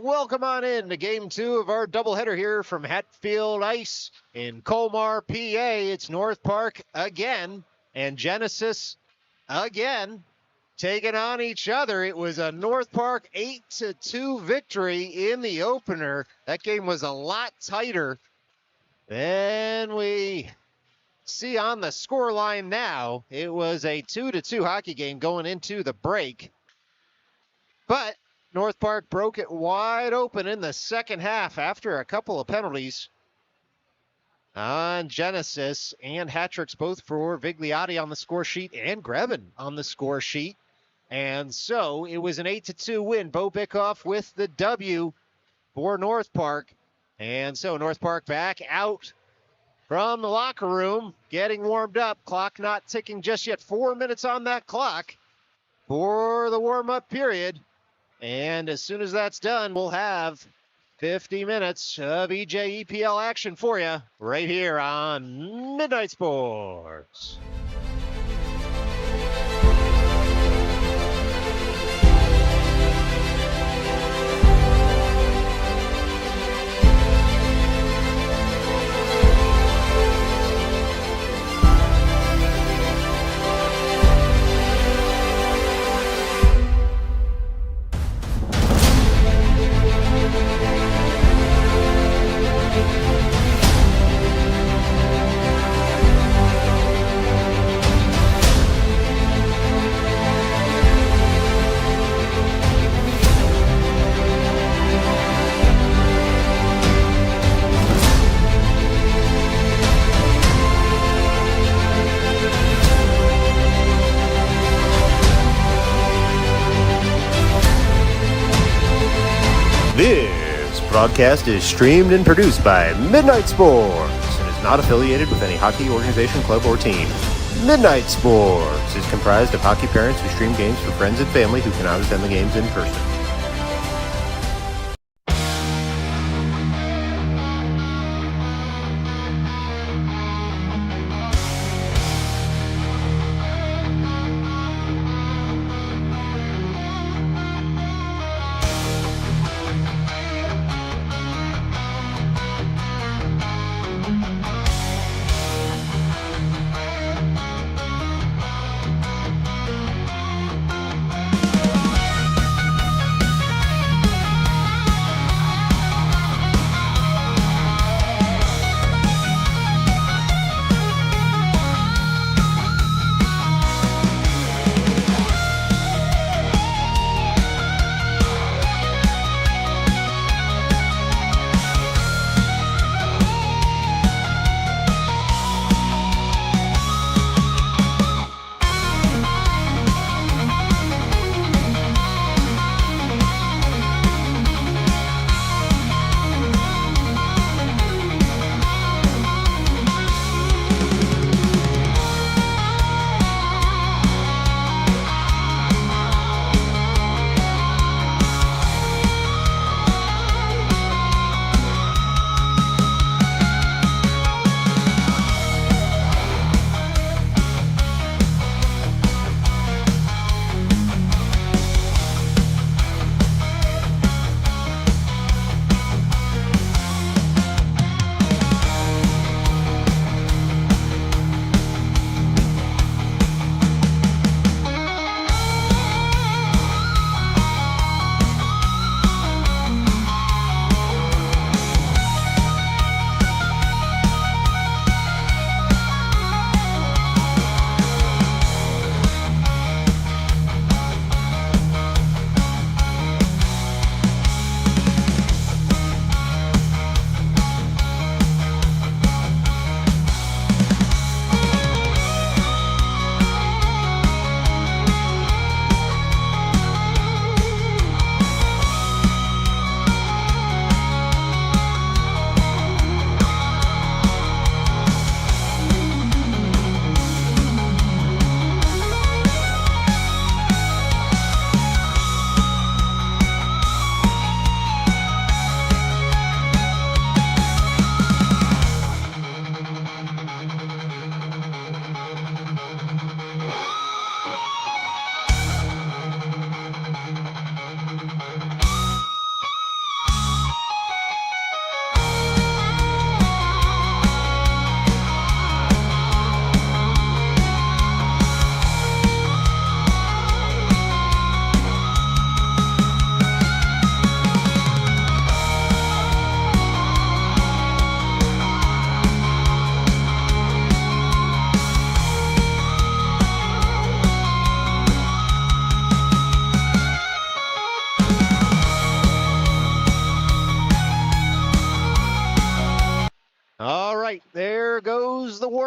welcome on in to game 2 of our doubleheader here from Hatfield Ice in Colmar, PA. It's North Park again and Genesis again taking on each other. It was a North Park 8-2 victory in the opener. That game was a lot tighter than we see on the scoreline now. It was a 2-2 hockey game going into the break. But North Park broke it wide open in the second half after a couple of penalties on Genesis, and hat tricks both for Vigliotti on the score sheet and Grevin on the score sheet. And so it was an 8-2 win. Bo Bickoff with the W for North Park. And so North Park back out from the locker room, getting warmed up. Clock not ticking just yet. 4 minutes on that clock for the warm-up period. And as soon as that's done, we'll have 50 minutes of EJEPL action for you right here on Midnight Sports. This broadcast is streamed and produced by Midnight Sports and is not affiliated with any hockey organization, club, or team. Midnight Sports is comprised of hockey parents who stream games for friends and family who cannot attend the games in person.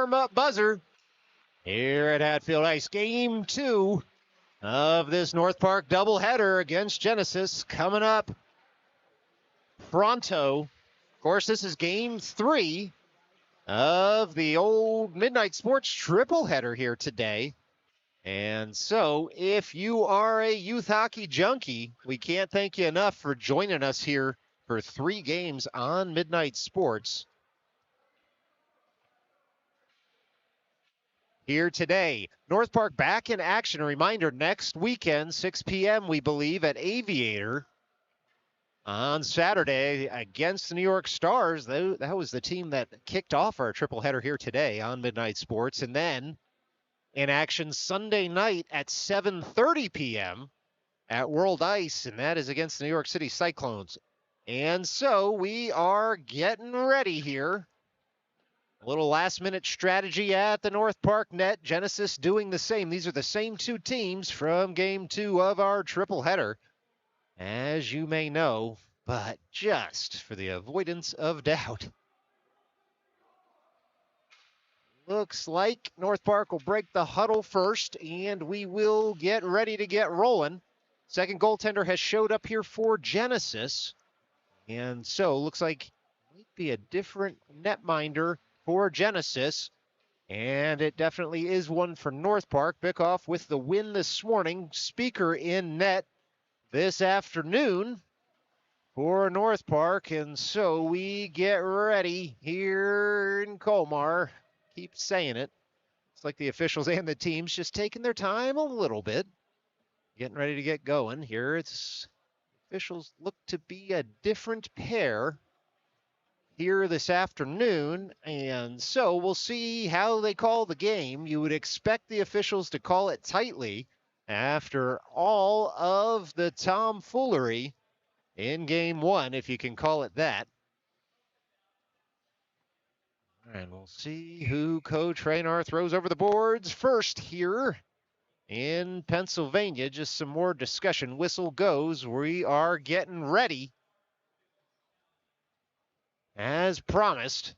warm-up buzzer here at Hatfield Ice. Game 2 of this North Park doubleheader against Genesis coming up pronto. Of course, this is Game 3 of the old Midnight Sports triple header here today. And so if you are a youth hockey junkie, we can't thank you enough for joining us here for 3 games on Midnight Sports. Here today, North Park back in action. A reminder, next weekend, 6 p.m., we believe, at Aviator. On Saturday against the New York Stars. That was the team that kicked off our triple header here today on Midnight Sports. And then in action Sunday night at 7:30 p.m. at World Ice, and that is against the New York City Cyclones. And so we are getting ready here. A little last-minute strategy at the North Park net. Genesis doing the same. These are the same 2 teams from Game 2 of our triple header, as you may know, but just for the avoidance of doubt, looks like North Park will break the huddle first, and we will get ready to get rolling. Second goaltender has showed up here for Genesis, and so looks like it might be a different netminder for Genesis, and it definitely is one for North Park. Bickoff with the win this morning. Speaker in net this afternoon for North Park, and so we get ready here in Colmar. Keep saying it. It's like the officials and the teams just taking their time a little bit, getting ready to get going. Here it's officials look to be a different pair here this afternoon, and so we'll see how they call the game. You would expect the officials to call it tightly after all of the tomfoolery in Game 1, if you can call it that. And we'll see who Coach Raynar throws over the boards first here in Pennsylvania. Just some more discussion. Whistle goes. We are getting ready. As promised,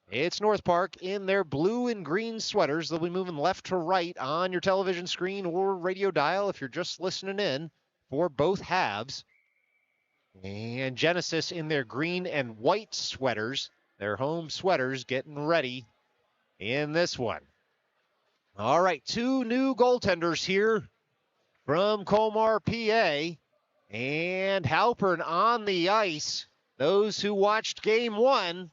it's North Park in their blue and green sweaters. They'll be moving left to right on your television screen or radio dial if you're just listening in for both halves. And Genesis in their green and white sweaters, their home sweaters, getting ready in this one. All right, 2 new goaltenders here from Colmar, PA, and Halpern on the ice. Those who watched Game 1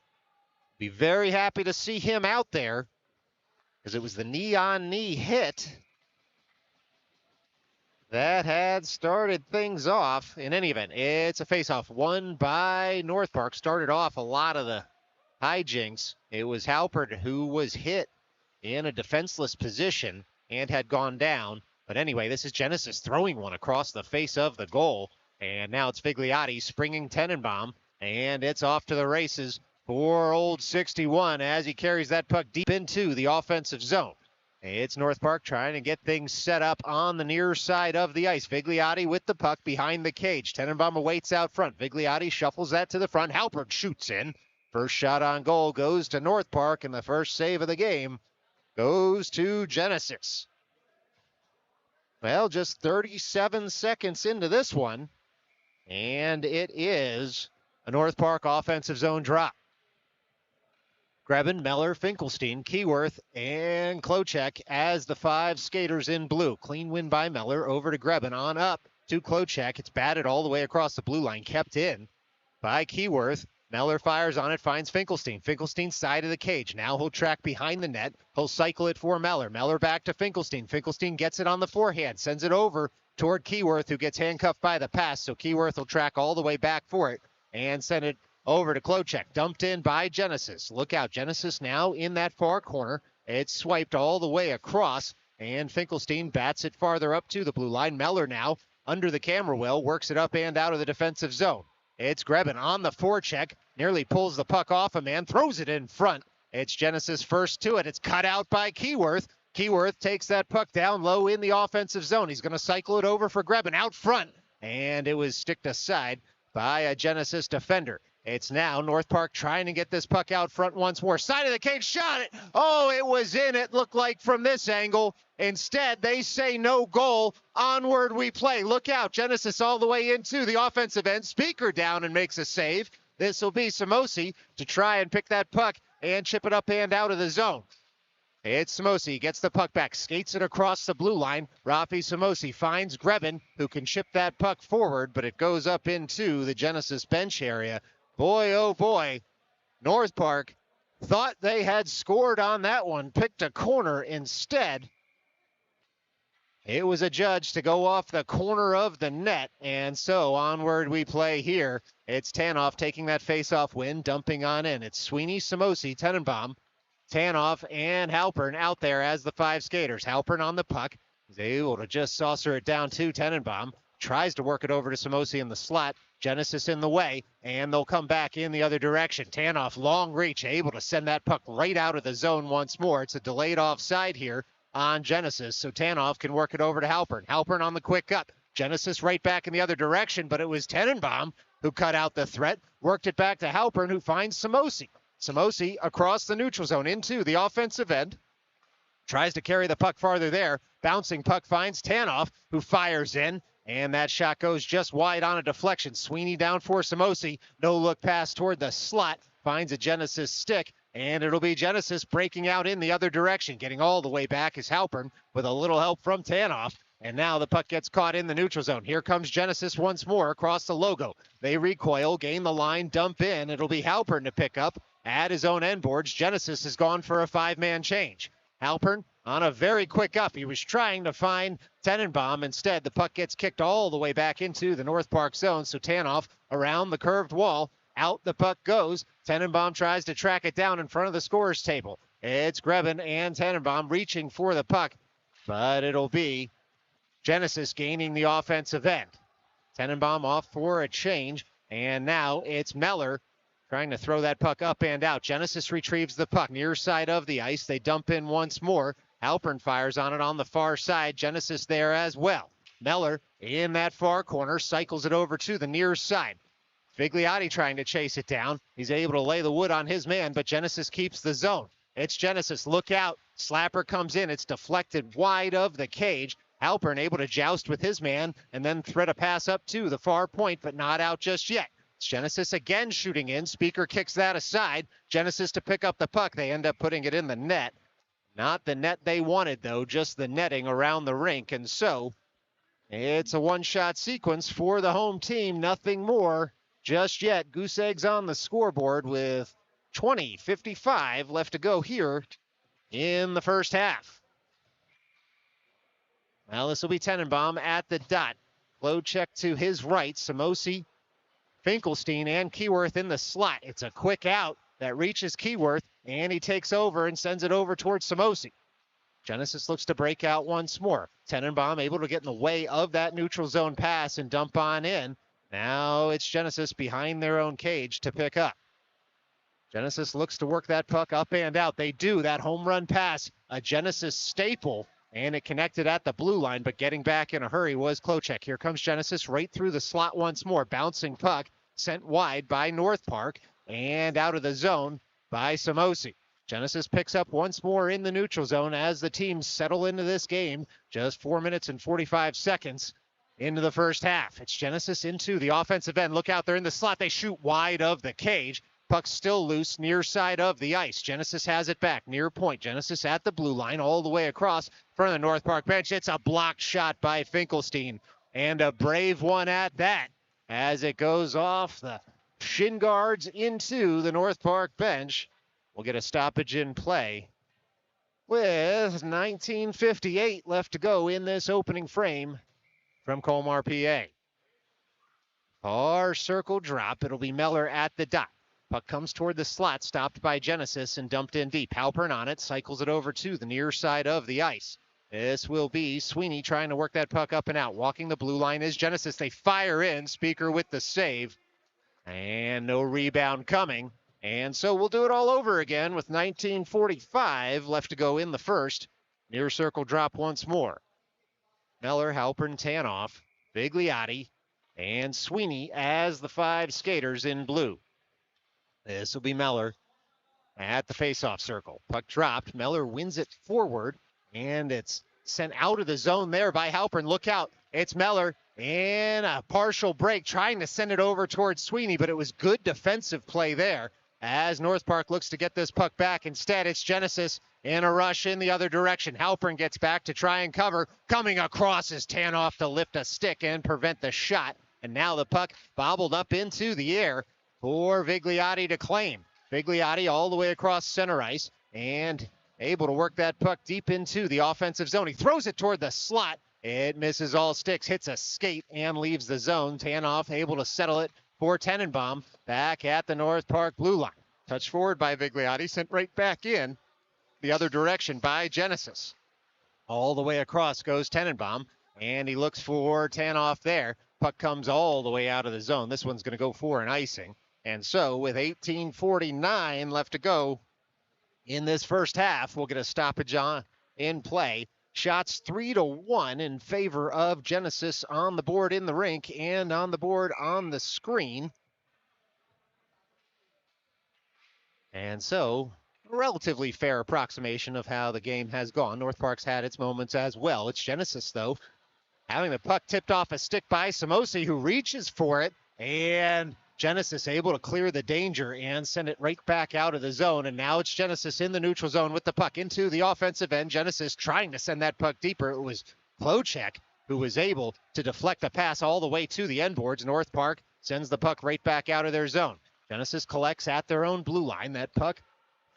be very happy to see him out there, because it was the knee-on-knee hit that had started things off. In any event, it's a face-off won by North Park. Started off a lot of the hijinks. It was Halpern who was hit in a defenseless position and had gone down. But anyway, this is Genesis throwing one across the face of the goal. And now it's Figliotti springing Tenenbaum. And it's off to the races for old 61 as he carries that puck deep into the offensive zone. It's North Park trying to get things set up on the near side of the ice. Figliotti with the puck behind the cage. Tenenbaum awaits out front. Figliotti shuffles that to the front. Halpern shoots in. First shot on goal goes to North Park, and the first save of the game goes to Genesis. Well, just 37 seconds into this one, and it is a North Park offensive zone drop. Grebin, Meller, Finkelstein, Keyworth, and Klochek as the 5 skaters in blue. Clean win by Meller over to Grebin, on up to Klochek. It's batted all the way across the blue line, kept in by Keyworth. Meller fires on it, finds Finkelstein. Finkelstein side of the cage. Now he'll track behind the net. He'll cycle it for Meller. Meller back to Finkelstein. Finkelstein gets it on the forehand, sends it over toward Keyworth, who gets handcuffed by the pass. So Keyworth will track all the way back for it and send it over to Klochek. Dumped in by Genesis. Look out, Genesis now in that far corner. It's swiped all the way across, and Finkelstein bats it farther up to the blue line. Meller now under the camera well, works it up and out of the defensive zone. It's Grebin on the forecheck, nearly pulls the puck off a man, throws it in front. It's Genesis first to it. It's cut out by Keyworth. Keyworth takes that puck down low in the offensive zone. He's going to cycle it over for Grebin out front, and it was sticked aside by a Genesis defender. It's now North Park trying to get this puck out front once more. Side of the cage, shot it. Oh, it was in, it looked like, from this angle. Instead, they say no goal. Onward we play. Look out. Genesis all the way into the offensive end. Speaker down and makes a save. This will be Samosi to try and pick that puck and chip it up and out of the zone. It's Samosi, gets the puck back, skates it across the blue line. Rafi Samosi finds Grebin, who can chip that puck forward, but it goes up into the Genesis bench area. Boy, oh boy, North Park thought they had scored on that one, picked a corner instead. It was adjudged to go off the corner of the net, and so onward we play here. It's Tanoff taking that face-off win, dumping on in. It's Sweeney, Samosi, Tenenbaum, Tanoff, and Halpern out there as the five skaters. Halpern on the puck. He's able to just saucer it down to Tenenbaum. Tries to work it over to Samosi in the slot. Genesis in the way, and they'll come back in the other direction. Tanoff, long reach, able to send that puck right out of the zone once more. It's a delayed offside here on Genesis, so Tanoff can work it over to Halpern. Halpern on the quick cut. Genesis right back in the other direction, but it was Tenenbaum who cut out the threat, worked it back to Halpern, who finds Samosi. Samosi across the neutral zone into the offensive end. Tries to carry the puck farther there. Bouncing puck finds Tanoff, who fires in. And that shot goes just wide on a deflection. Sweeney down for Samosi. No look pass toward the slot. Finds a Genesis stick. And it'll be Genesis breaking out in the other direction. Getting all the way back is Halpern with a little help from Tanoff. And now the puck gets caught in the neutral zone. Here comes Genesis once more across the logo. They recoil, gain the line, dump in. It'll be Halpern to pick up at his own end boards. Genesis has gone for a five-man change. Halpern on a very quick up. He was trying to find Tenenbaum. Instead, the puck gets kicked all the way back into the North Park zone. So Tanoff around the curved wall. Out the puck goes. Tenenbaum tries to track it down in front of the scorer's table. It's Grebin and Tenenbaum reaching for the puck. But it'll be Genesis gaining the offensive end. Tenenbaum off for a change. And now it's Meller trying to throw that puck up and out. Genesis retrieves the puck near side of the ice. They dump in once more. Halpern fires on it on the far side. Genesis there as well. Meller in that far corner cycles it over to the near side. Figliotti trying to chase it down. He's able to lay the wood on his man, but Genesis keeps the zone. It's Genesis. Look out. Slapper comes in. It's deflected wide of the cage. Halpern able to joust with his man and then thread a pass up to the far point, but not out just yet. It's Genesis again shooting in. Speaker kicks that aside. Genesis to pick up the puck. They end up putting it in the net. Not the net they wanted, though, just the netting around the rink. And so it's a one-shot sequence for the home team. Nothing more just yet. Goose eggs on the scoreboard with 20:55 left to go here in the first half. Well, this will be Tenenbaum at the dot. Low check to his right. Samosi, Finkelstein, and Keyworth in the slot. It's a quick out that reaches Keyworth, and he takes over and sends it over towards Samosi. Genesis looks to break out once more. Tenenbaum able to get in the way of that neutral zone pass and dump on in. Now it's Genesis behind their own cage to pick up. Genesis looks to work that puck up and out. They do. That home run pass, a Genesis staple, and it connected at the blue line, but getting back in a hurry was Klocek. Here comes Genesis right through the slot once more. Bouncing puck sent wide by North Park and out of the zone by Samosi. Genesis picks up once more in the neutral zone as the teams settle into this game. Just 4 minutes and 45 seconds into the first half. It's Genesis into the offensive end. Look out there in the slot. They shoot wide of the cage. Puck still loose near side of the ice. Genesis has it back near point. Genesis at the blue line all the way across front of the North Park bench. It's a blocked shot by Finkelstein, and a brave one at that as it goes off the shin guards into the North Park bench. We'll get a stoppage in play with 19:58 left to go in this opening frame from Colmar, PA. Far circle drop. It'll be Meller at the dot. Puck comes toward the slot, stopped by Genesis and dumped in deep. Halpern on it, cycles it over to the near side of the ice. This will be Sweeney trying to work that puck up and out. Walking the blue line is Genesis. They fire in. Speaker with the save. And no rebound coming. And so we'll do it all over again with 19:45 left to go in the first. Near circle drop once more. Meller, Halpern, Tanoff, Bigliotti, and Sweeney as the five skaters in blue. This will be Meller at the faceoff circle. Puck dropped. Meller wins it forward, and it's sent out of the zone there by Halpern. Look out. It's Meller in a partial break, trying to send it over towards Sweeney, but it was good defensive play there as North Park looks to get this puck back. Instead, it's Genesis in a rush in the other direction. Halpern gets back to try and cover. Coming across is Tanoff to lift a stick and prevent the shot. And now the puck bobbled up into the air for Vigliotti to claim. Vigliotti all the way across center ice and able to work that puck deep into the offensive zone. He throws it toward the slot. It misses all sticks, hits a skate, and leaves the zone. Tanoff able to settle it for Tenenbaum back at the North Park blue line. Touched forward by Vigliotti, sent right back in the other direction by Genesis. All the way across goes Tenenbaum, and he looks for Tanoff there. Puck comes all the way out of the zone. This one's going to go for an icing. And so with 18:49 left to go in this first half, we'll get a stoppage in play. Shots 3-1 in favor of Genesis on the board in the rink and on the board on the screen. And so a relatively fair approximation of how the game has gone. North Park's had its moments as well. It's Genesis, though, having the puck tipped off a stick by Samosi, who reaches for it, and Genesis able to clear the danger and send it right back out of the zone. And now it's Genesis in the neutral zone with the puck into the offensive end. Genesis trying to send that puck deeper. It was Klocek who was able to deflect the pass all the way to the end boards. North Park sends the puck right back out of their zone. Genesis collects at their own blue line. That puck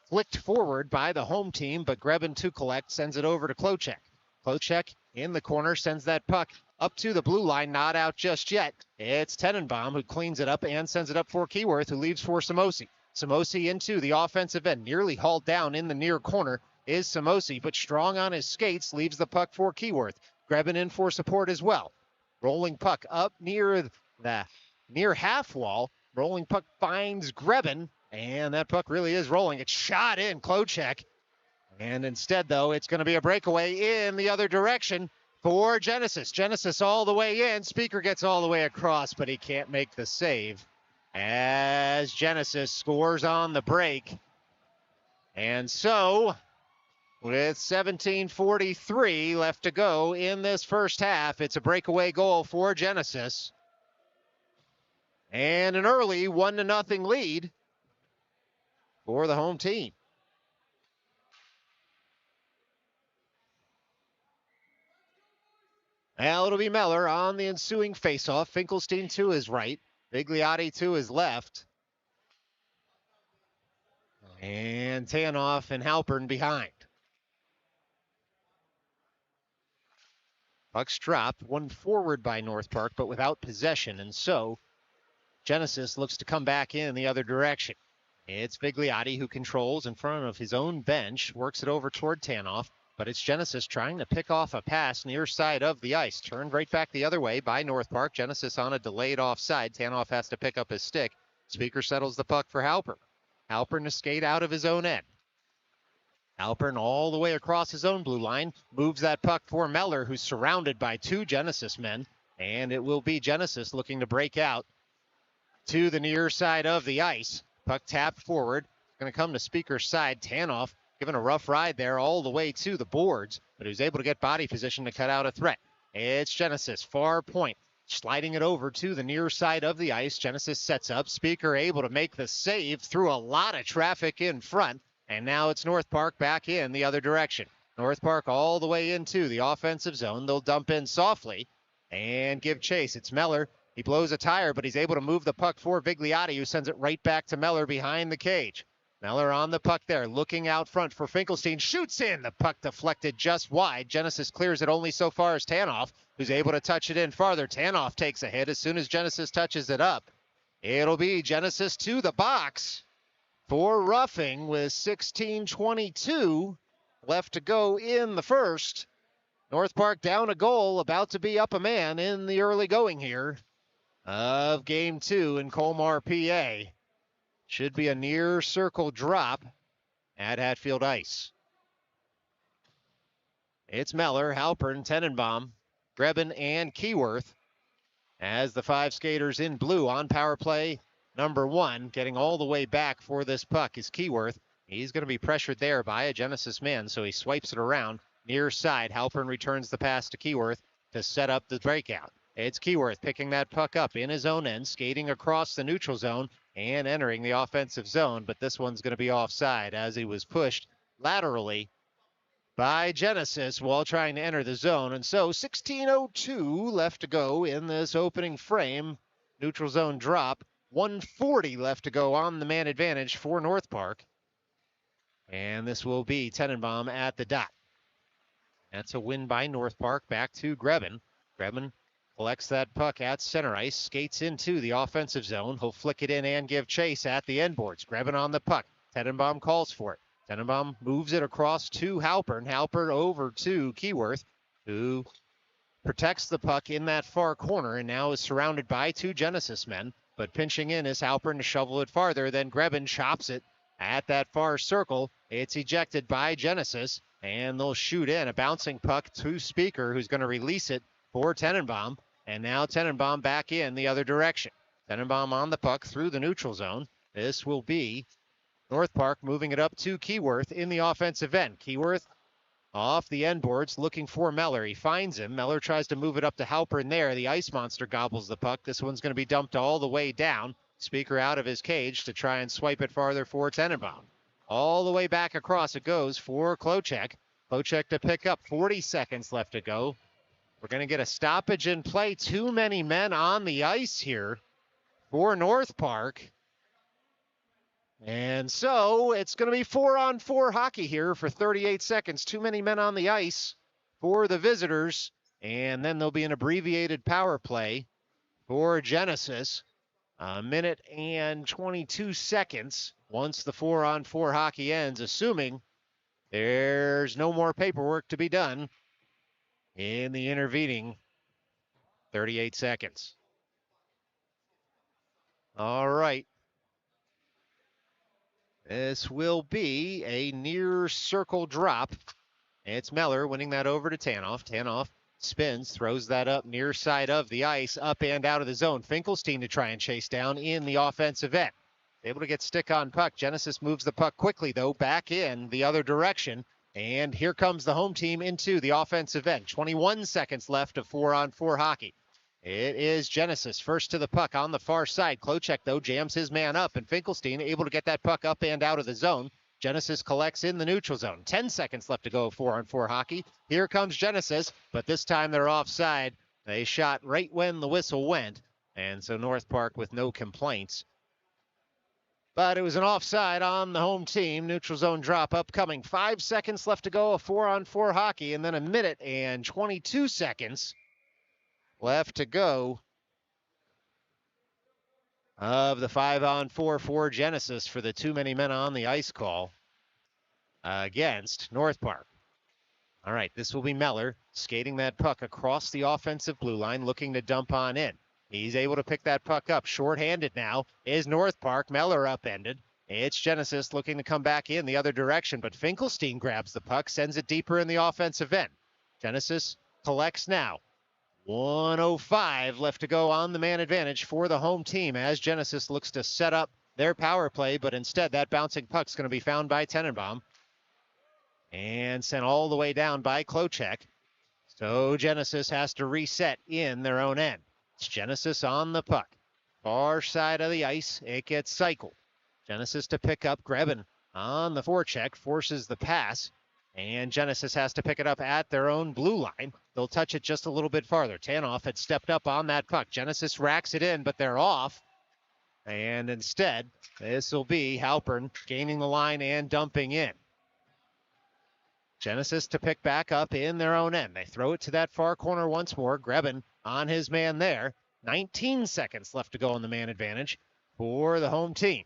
flicked forward by the home team, but Grebin to collect sends it over to Klocek. Klocek in the corner sends that puck up to the blue line, not out just yet. It's Tenenbaum who cleans it up and sends it up for Keyworth, who leaves for Samosi. Samosi into the offensive end, nearly hauled down in the near corner is Samosi, but strong on his skates, leaves the puck for Keyworth. Grebin in for support as well. Rolling puck up near the near half wall. Rolling puck finds Grebin, and that puck really is rolling. It's shot in, Klocek. And instead, though, it's going to be a breakaway in the other direction for Genesis. Genesis all the way in. Speaker gets all the way across, but he can't make the save as Genesis scores on the break. And so, with 17:43 left to go in this first half, it's a breakaway goal for Genesis. And an early 1-0 lead for the home team. Now it'll be Meller on the ensuing faceoff. Finkelstein to his right. Vigliotti to his left. And Tanoff and Halpern behind. Puck's dropped, one forward by North Park, but without possession. And so Genesis looks to come back in the other direction. It's Vigliotti who controls in front of his own bench, works it over toward Tanoff. But it's Genesis trying to pick off a pass near side of the ice. Turned right back the other way by North Park. Genesis on a delayed offside. Tanoff has to pick up his stick. Speaker settles the puck for Halpern. Halpern to skate out of his own end. Halpern all the way across his own blue line. Moves that puck for Meller, who's surrounded by two Genesis men. And it will be Genesis looking to break out to the near side of the ice. Puck tapped forward. Going to come to Speaker's side. Tanoff given a rough ride there all the way to the boards, but he was able to get body position to cut out a threat. It's Genesis, far point, sliding it over to the near side of the ice. Genesis sets up. Speaker able to make the save through a lot of traffic in front, and now it's North Park back in the other direction. North Park all the way into the offensive zone. They'll dump in softly and give chase. It's Meller. He blows a tire, but he's able to move the puck for Vigliotti, who sends it right back to Meller behind the cage. Meller on the puck there, looking out front for Finkelstein. Shoots in. The puck deflected just wide. Genesis clears it only so far as Tanoff, who's able to touch it in farther. Tanoff takes a hit as soon as Genesis touches it up. It'll be Genesis to the box for roughing with 16:22 left to go in the first. North Park down a goal, about to be up a man in the early going here of Game 2 in Colmar, PA. Should be a near circle drop at Hatfield Ice. It's Meller, Halpern, Tenenbaum, Grebin, and Keyworth as the five skaters in blue on power play number 1, getting all the way back for this puck is Keyworth. He's going to be pressured there by a Genesis man, so he swipes it around near side. Halpern returns the pass to Keyworth to set up the breakout. It's Keyworth picking that puck up in his own end, skating across the neutral zone and entering the offensive zone, but this one's going to be offside as he was pushed laterally by Genesis while trying to enter the zone. And so 16:02 left to go in this opening frame. Neutral zone drop. 1:40 left to go on the man advantage for North Park. And this will be Tenenbaum at the dot. That's a win by North Park. Back to Grebin. Grebin collects that puck at center ice, skates into the offensive zone. He'll flick it in and give chase at the end boards. Grebin on the puck. Tenenbaum calls for it. Tenenbaum moves it across to Halpern. Halpern over to Keyworth, who protects the puck in that far corner and now is surrounded by 2 Genesis men. But pinching in is Halpern to shovel it farther. Then Grebin chops it at that far circle. It's ejected by Genesis, and they'll shoot in a bouncing puck to Speaker, who's going to release it for Tenenbaum. And now Tenenbaum back in the other direction. Tenenbaum on the puck through the neutral zone. This will be North Park moving it up to Keyworth in the offensive end. Keyworth off the end boards looking for Meller. He finds him. Meller tries to move it up to Halpern there. The Ice Monster gobbles the puck. This one's going to be dumped all the way down. Speaker out of his cage to try and swipe it farther for Tenenbaum. All the way back across it goes for Klocek. Klocek to pick up. 40 seconds left to go. We're going to get a stoppage in play. Too many men on the ice here for North Park. And so it's going to be 4-on-4 hockey here for 38 seconds. Too many men on the ice for the visitors. And then there'll be an abbreviated power play for Genesis. 1 and 22 seconds once the 4-on-4 hockey ends, assuming there's no more paperwork to be done in the intervening 38 seconds. All right. This will be a near circle drop. It's Meller winning that over to Tanoff. Tanoff spins, throws that up near side of the ice, up and out of the zone. Finkelstein to try and chase down in the offensive end. Able to get stick on puck. Genesis moves the puck quickly, though, back in the other direction. And here comes the home team into the offensive end. 21 seconds left of 4-on-4 hockey. It is Genesis first to the puck on the far side. Klocek, though, jams his man up, and Finkelstein able to get that puck up and out of the zone. Genesis collects in the neutral zone. 10 seconds left to go, 4-on-4 hockey. Here comes Genesis, but this time they're offside. They shot right when the whistle went, and so North Park with no complaints. But it was an offside on the home team. Neutral zone drop upcoming. 5 seconds left to go of 4-on-4 hockey, and then 1 and 22 seconds left to go of the 5-on-4 for Genesis for the too many men on the ice call against North Park. All right, this will be Meller skating that puck across the offensive blue line, looking to dump on in. He's able to pick that puck up. Short-handed now is North Park. Meller upended. It's Genesis looking to come back in the other direction, but Finkelstein grabs the puck, sends it deeper in the offensive end. Genesis collects now. 1:05 left to go on the man advantage for the home team as Genesis looks to set up their power play, but instead that bouncing puck's going to be found by Tenenbaum and sent all the way down by Klocek. So Genesis has to reset in their own end. It's Genesis on the puck. Far side of the ice, it gets cycled. Genesis to pick up. Grebin on the forecheck, forces the pass, and Genesis has to pick it up at their own blue line. They'll touch it just a little bit farther. Tanoff had stepped up on that puck. Genesis racks it in, but they're off. And instead, this will be Halpern gaining the line and dumping in. Genesis to pick back up in their own end. They throw it to that far corner once more. Grebin on his man there. 19 seconds left to go on the man advantage for the home team.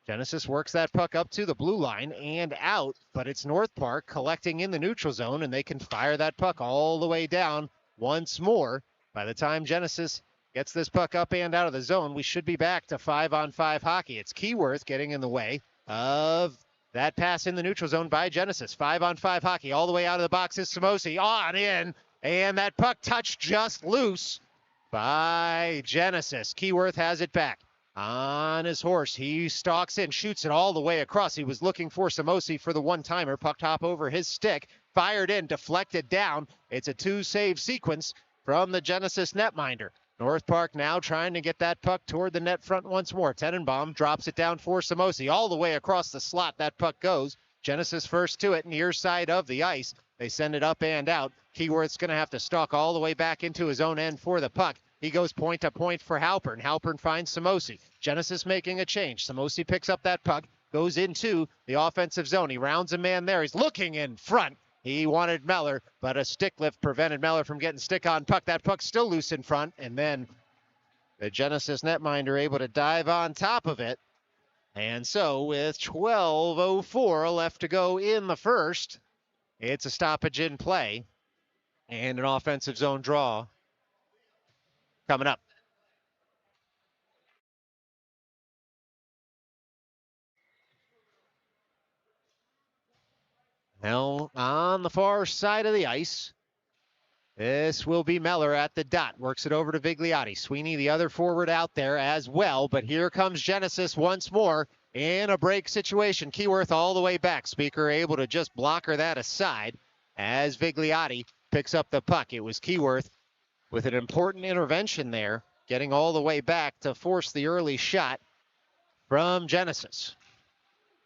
Genesis works that puck up to the blue line and out, but it's North Park collecting in the neutral zone, and they can fire that puck all the way down once more. By the time Genesis gets this puck up and out of the zone, we should be back to 5-on-5 hockey. It's Keyworth getting in the way of that pass in the neutral zone by Genesis. 5-on-5 hockey all the way out of the box is Samosi on in, and that puck touched just loose by Genesis. Keyworth has it back. on his horse. He stalks in, shoots it all the way across. He was looking for Samosi for the one-timer. Puck top over his stick, fired in, deflected down. It's a two-save sequence from the Genesis netminder. North Park now trying to get that puck toward the net front once more. Tenenbaum drops it down for Samosi. All the way across the slot that puck goes. Genesis first to it, near side of the ice. They send it up and out. Keyworth's going to have to stalk all the way back into his own end for the puck. He goes point to point for Halpern. Halpern finds Samosi. Genesis making a change. Samosi picks up that puck, goes into the offensive zone. He rounds a man there. He's looking in front. He wanted Meller, but a stick lift prevented Meller from getting stick on puck. That puck's still loose in front, and then the Genesis netminder able to dive on top of it. And so with 12:04 left to go in the first, it's a stoppage in play and an offensive zone draw coming up. Now on the far side of the ice, this will be Meller at the dot. Works it over to Vigliotti. Sweeney, the other forward out there as well. But here comes Genesis once more in a break situation. Keyworth all the way back. Speaker able to just blocker that aside as Vigliotti picks up the puck. It was Keyworth with an important intervention there, getting all the way back to force the early shot from Genesis.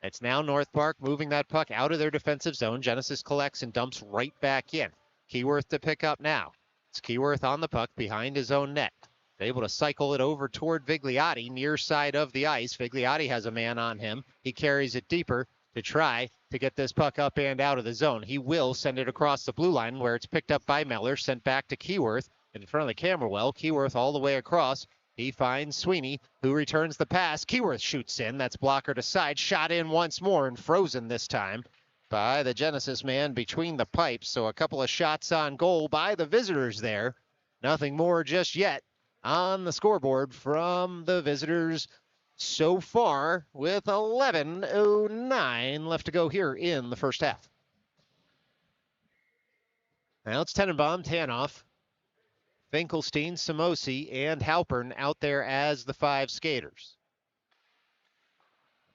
It's now North Park moving that puck out of their defensive zone. Genesis collects and dumps right back in. Keyworth to pick up now. It's Keyworth on the puck behind his own net. Able to cycle it over toward Vigliotti, near side of the ice. Vigliotti has a man on him. He carries it deeper to try to get this puck up and out of the zone. He will send it across the blue line where it's picked up by Meller, sent back to Keyworth in front of the camera well. Keyworth all the way across. He finds Sweeney, who returns the pass. Keyworth shoots in. That's blockered aside. Shot in once more and frozen this time by the Genesis man between the pipes. So a couple of shots on goal by the visitors there. Nothing more just yet on the scoreboard from the visitors so far with 11:09 left to go here in the first half. Now it's Tenenbaum, Tanoff, Finkelstein, Samosi, and Halpern out there as the five skaters.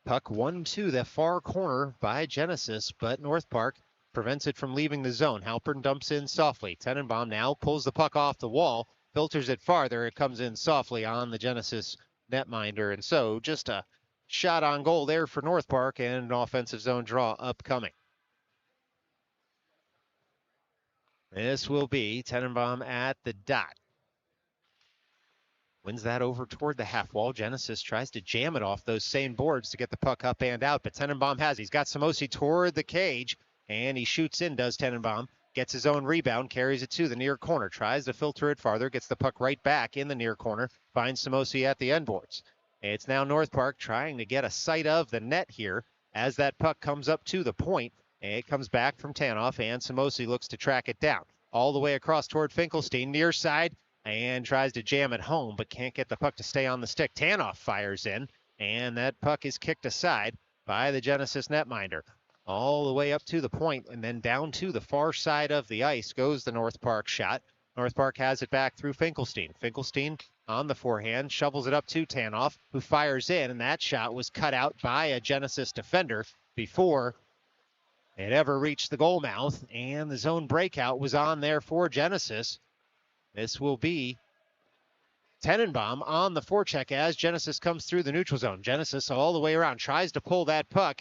Puck 1 to the far corner by Genesis, but North Park prevents it from leaving the zone. Halpern dumps in softly. Tenenbaum now pulls the puck off the wall, filters it farther. It comes in softly on the Genesis netminder. And so just a shot on goal there for North Park and an offensive zone draw upcoming. This will be Tenenbaum at the dot. Wins that over toward the half wall. Genesis tries to jam it off those same boards to get the puck up and out, but Tenenbaum has. He's got Samosi toward the cage, and he shoots in, does Tenenbaum. Gets his own rebound, carries it to the near corner, tries to filter it farther, gets the puck right back in the near corner, finds Samosi at the end boards. It's now North Park trying to get a sight of the net here as that puck comes up to the point. It comes back from Tanoff, and Samosi looks to track it down. All the way across toward Finkelstein, near side, and tries to jam it home, but can't get the puck to stay on the stick. Tanoff fires in, and that puck is kicked aside by the Genesis netminder. All the way up to the point, and then down to the far side of the ice goes the North Park shot. North Park has it back through Finkelstein. Finkelstein on the forehand, shovels it up to Tanoff, who fires in, and that shot was cut out by a Genesis defender before it ever reached the goal mouth, and the zone breakout was on there for Genesis. This will be Tenenbaum on the forecheck as Genesis comes through the neutral zone. Genesis all the way around, tries to pull that puck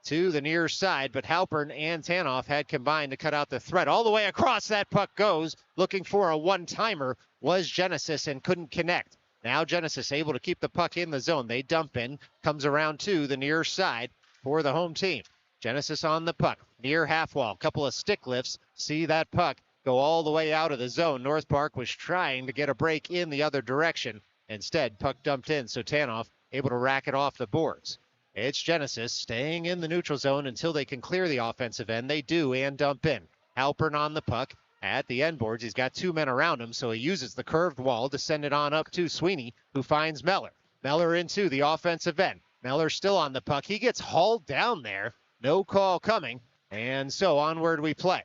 to the near side, but Halpern and Tanoff had combined to cut out the threat. All the way across that puck goes, looking for a one-timer was Genesis and couldn't connect. Now Genesis able to keep the puck in the zone. They dump in, comes around to the near side for the home team. Genesis on the puck, near half wall, couple of stick lifts, see that puck go all the way out of the zone. North Park was trying to get a break in the other direction. Instead, puck dumped in, so Tanoff able to rack it off the boards. It's Genesis staying in the neutral zone until they can clear the offensive end. They do, and dump in. Halpern on the puck at the end boards. He's got two men around him, so he uses the curved wall to send it on up to Sweeney, who finds Meller. Meller into the offensive end. Meller still on the puck. He gets hauled down there. No call coming, and so onward we play.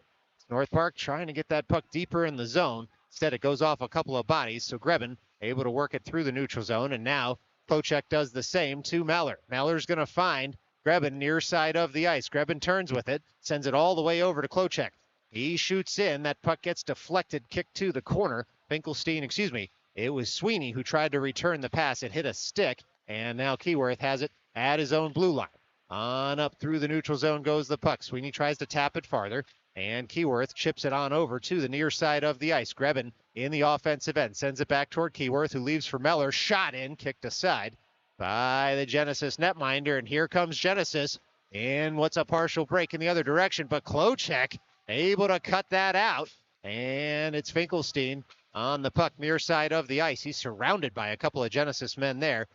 North Park trying to get that puck deeper in the zone. Instead, it goes off a couple of bodies, so Grebin able to work it through the neutral zone, and now Klocek does the same to Meller. Meller's going to find Grebin near side of the ice. Grebin turns with it, sends it all the way over to Klocek. He shoots in. That puck gets deflected, kicked to the corner. It was Sweeney who tried to return the pass. It hit a stick, and now Keyworth has it at his own blue line. On up through the neutral zone goes the puck. Sweeney tries to tap it farther, and Keyworth chips it on over to the near side of the ice. Grebin in the offensive end sends it back toward Keyworth, who leaves for Meller. Shot in, kicked aside by the Genesis netminder, and here comes Genesis in what's a partial break in the other direction, but Klocek able to cut that out, and it's Finkelstein on the puck near side of the ice. He's surrounded by a couple of Genesis men there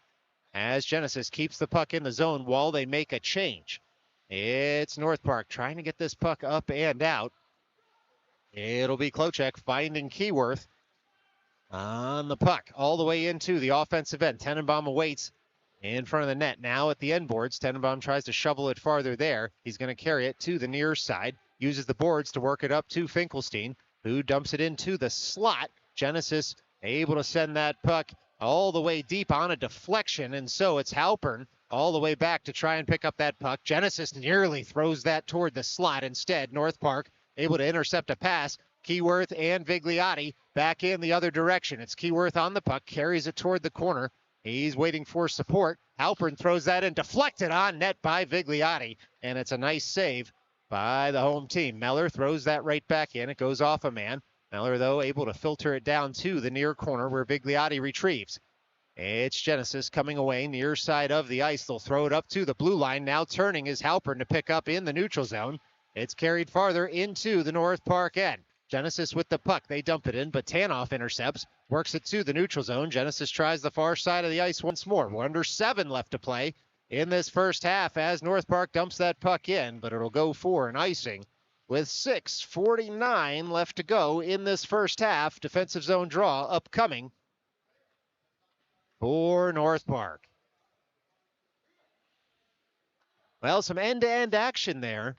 as Genesis keeps the puck in the zone while they make a change. It's North Park trying to get this puck up and out. It'll be Klocek finding Keyworth on the puck all the way into the offensive end. Tenenbaum awaits in front of the net. Now at the end boards, Tenenbaum tries to shovel it farther there. He's going to carry it to the near side, uses the boards to work it up to Finkelstein, who dumps it into the slot. Genesis able to send that puck all the way deep on a deflection, and so it's Halpern all the way back to try and pick up that puck. Genesis nearly throws that toward the slot. Instead, North Park able to intercept a pass. Keyworth and Vigliotti back in the other direction. It's Keyworth on the puck, carries it toward the corner. He's waiting for support. Halpern throws that in, deflected on net by Vigliotti, and it's a nice save by the home team. Meller throws that right back in. It goes off a man. Meller, though, able to filter it down to the near corner where Vigliotti retrieves. It's Genesis coming away near side of the ice. They'll throw it up to the blue line. Now turning is Halpern to pick up in the neutral zone. It's carried farther into the North Park end. Genesis with the puck. They dump it in, but Tanoff intercepts. Works it to the neutral zone. Genesis tries the far side of the ice once more. We're under 7 left to play in this first half as North Park dumps that puck in, but it'll go for an icing with 6:49 left to go in this first half. Defensive zone draw upcoming for North Park. Well, some end-to-end action there.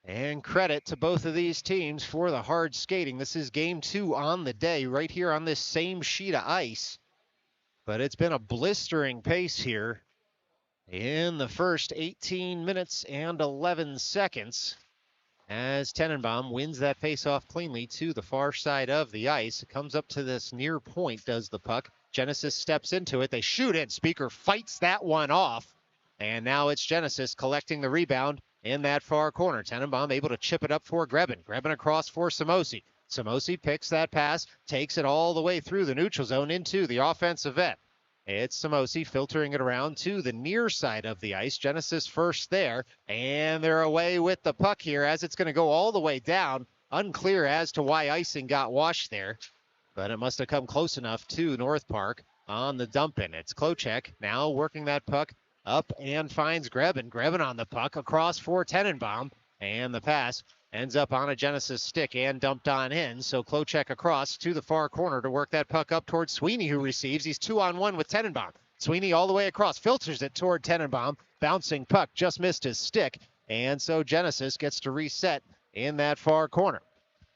And credit to both of these teams for the hard skating. This is game 2 on the day right here on this same sheet of ice. But it's been a blistering pace here in the first 18 minutes and 11 seconds as Tenenbaum wins that faceoff cleanly to the far side of the ice. It comes up to this near point, does the puck. Genesis steps into it. They shoot it. Speaker fights that one off. And now it's Genesis collecting the rebound in that far corner. Tenenbaum able to chip it up for Grebin. Grebin across for Samosi. Samosi picks that pass, takes it all the way through the neutral zone into the offensive end. It's Samosi filtering it around to the near side of the ice. Genesis first there, and they're away with the puck here as it's going to go all the way down. Unclear as to why icing got washed there, but it must have come close enough to North Park on the dump-in. It's Klocek now working that puck up and finds Grebin. Grebin on the puck across for Tenenbaum, and the pass ends up on a Genesis stick and dumped on in. So Klocek across to the far corner to work that puck up towards Sweeney, who receives. He's 2-on-1 with Tenenbaum. Sweeney all the way across, filters it toward Tenenbaum. Bouncing puck just missed his stick, and so Genesis gets to reset in that far corner.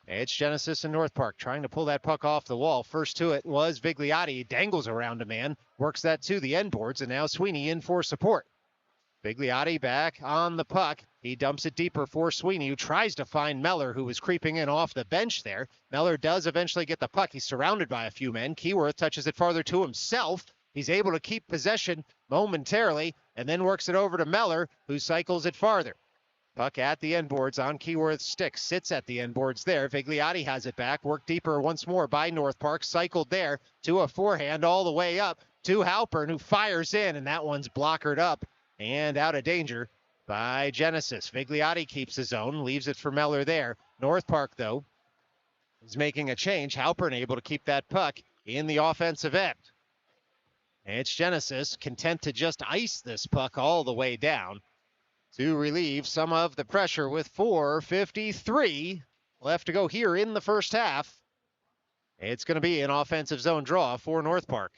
It's Genesis and North Park trying to pull that puck off the wall. First to it was Vigliotti. He dangles around a man, works that to the end boards, and now Sweeney in for support. Vigliotti back on the puck. He dumps it deeper for Sweeney, who tries to find Meller, who was creeping in off the bench there. Meller does eventually get the puck. He's surrounded by a few men. Keyworth touches it farther to himself. He's able to keep possession momentarily and then works it over to Meller, who cycles it farther. Puck at the end boards on Keyworth's stick. Sits at the end boards there. Vigliotti has it back. Worked deeper once more by North Park. Cycled there to a forehand all the way up to Halpern, who fires in, and that one's blockered up and out of danger by Genesis. Vigliotti keeps his own, leaves it for Meller there. North Park, though, is making a change. Halpern able to keep that puck in the offensive end. It's Genesis content to just ice this puck all the way down to relieve some of the pressure with 4:53 left to go here in the first half. It's going to be an offensive zone draw for North Park.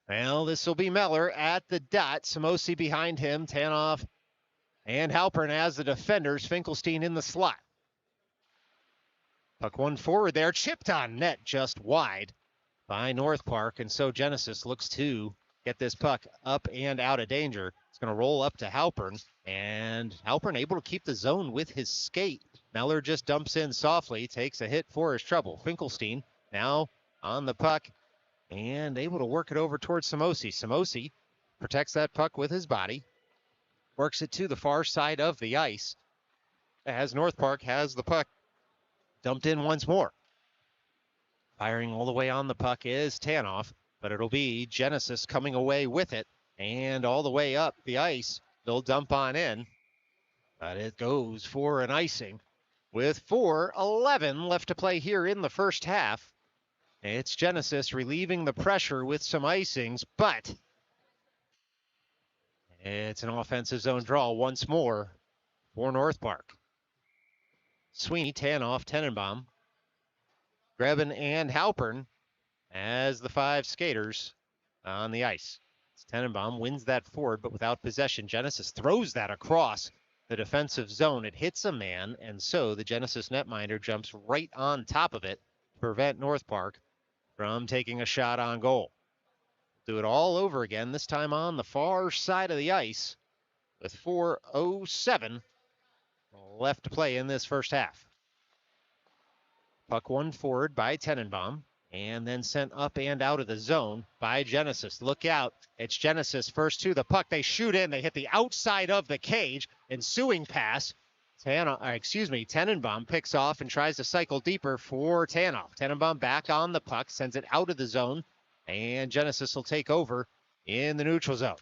Well, this will be Meller at the dot. Samosi behind him, Tanoff and Halpern as the defenders. Finkelstein in the slot. Puck one forward there, chipped on net just wide by North Park, and so Genesis looks to get this puck up and out of danger. It's going to roll up to Halpern, and Halpern able to keep the zone with his skate. Meller just dumps in softly, takes a hit for his trouble. Finkelstein now on the puck and able to work it over towards Samosi. Samosi protects that puck with his body, works it to the far side of the ice as North Park has the puck dumped in once more. Firing all the way on the puck is Tanoff, but it'll be Genesis coming away with it, and all the way up the ice, they'll dump on in, but it goes for an icing. With 4:11 left to play here in the first half, it's Genesis relieving the pressure with some icings, but it's an offensive zone draw once more for North Park. Sweeney, Tanoff, Tenenbaum, Grebin, and Halpern as the 5 skaters on the ice. Tenenbaum wins that forward, but without possession. Genesis throws that across the defensive zone. It hits a man, and so the Genesis netminder jumps right on top of it to prevent North Park from taking a shot on goal. Do it all over again, this time on the far side of the ice with 4:07 left to play in this first half. Puck one forward by Tenenbaum, and then sent up and out of the zone by Genesis. Look out. It's Genesis first to the puck. They shoot in. They hit the outside of the cage. Ensuing pass. Tenenbaum picks off and tries to cycle deeper for Tanoff. Tenenbaum back on the puck, sends it out of the zone, and Genesis will take over in the neutral zone.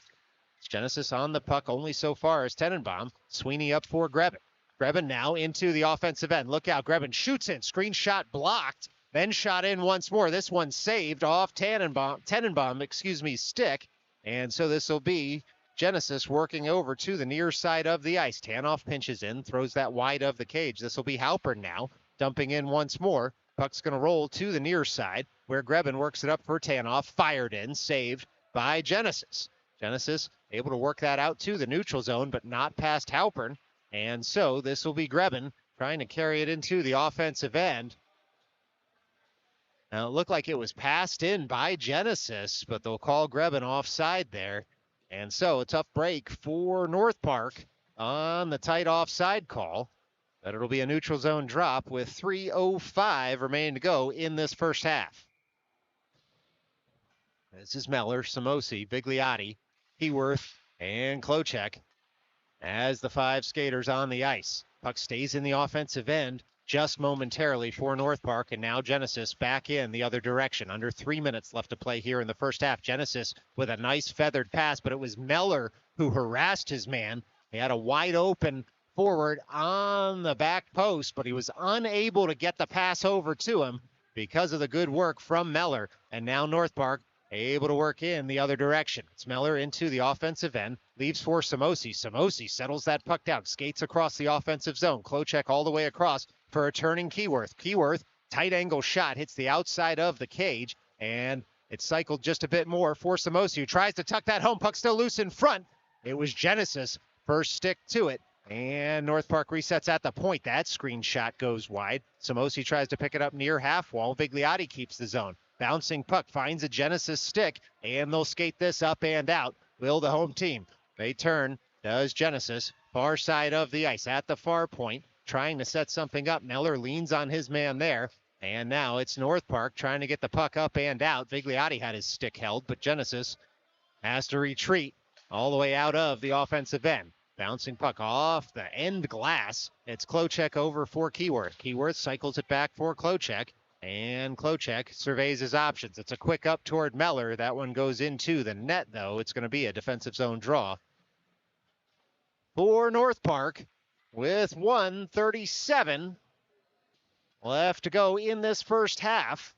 It's Genesis on the puck only so far as Tenenbaum. Sweeney up for Grebin. Grebin now into the offensive end. Look out. Grebin shoots in. Screen shot blocked. Then shot in once more. This one saved off Tenenbaum, stick. And so this will be Genesis working over to the near side of the ice. Tanoff pinches in, throws that wide of the cage. This will be Halpern now, dumping in once more. Puck's going to roll to the near side, where Grebin works it up for Tanoff. Fired in, saved by Genesis. Genesis able to work that out to the neutral zone, but not past Halpern. And so this will be Grebin trying to carry it into the offensive end. Now, it looked like it was passed in by Genesis, but they'll call Grebin offside there. And so a tough break for North Park on the tight offside call. But it'll be a neutral zone drop with 3:05 remaining to go in this first half. This is Meller, Samosi, Bigliotti, Heworth, and Klochek as the 5 skaters on the ice. Puck stays in the offensive end just momentarily for North Park, and now Genesis back in the other direction. Under 3 minutes left to play here in the first half. Genesis with a nice feathered pass, but it was Meller who harassed his man. He had a wide open forward on the back post, but he was unable to get the pass over to him because of the good work from Meller. And now North Park able to work in the other direction. It's Meller into the offensive end, leaves for Samosi. Samosi settles that puck down, skates across the offensive zone. Klochek all the way across for a turning Keyworth. Keyworth, tight angle shot, hits the outside of the cage, and it's cycled just a bit more for Samosi, who tries to tuck that home. Puck still loose in front. It was Genesis, first stick to it, and North Park resets at the point. That screen shot goes wide. Samosi tries to pick it up near half wall. Bigliotti keeps the zone. Bouncing puck finds a Genesis stick, and they'll skate this up and out. Will the home team. They turn, does Genesis, far side of the ice at the far point, trying to set something up. Meller leans on his man there, and now it's North Park trying to get the puck up and out. Bigliotti had his stick held, but Genesis has to retreat all the way out of the offensive end. Bouncing puck off the end glass. It's Klochek over for Keyworth. Keyworth cycles it back for Klochek. And Klochek surveys his options. It's a quick up toward Meller. That one goes into the net, though. It's going to be a defensive zone draw for North Park with 1:37 left to go in this first half.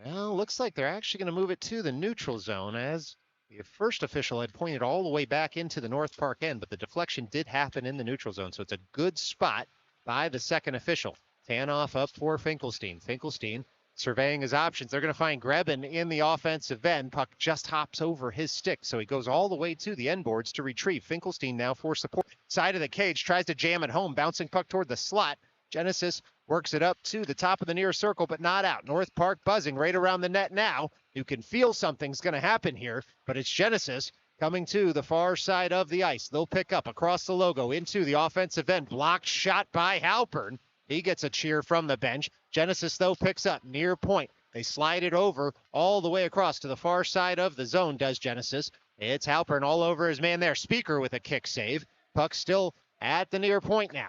Well, looks like they're actually going to move it to the neutral zone, as the first official had pointed all the way back into the North Park end, but the deflection did happen in the neutral zone, so it's a good spot by the second official. Tanoff up for Finkelstein. Finkelstein surveying his options. They're going to find Grebin in the offensive end. Puck just hops over his stick, so he goes all the way to the end boards to retrieve. Finkelstein now for support. Side of the cage, tries to jam it home. Bouncing puck toward the slot. Genesis works it up to the top of the near circle, but not out. North Park buzzing right around the net now. You can feel something's going to happen here, but it's Genesis coming to the far side of the ice. They'll pick up across the logo into the offensive end. Blocked shot by Halpern. He gets a cheer from the bench. Genesis, though, picks up near point. They slide it over all the way across to the far side of the zone, does Genesis. It's Halpern all over his man there. Speaker with a kick save. Puck still at the near point now.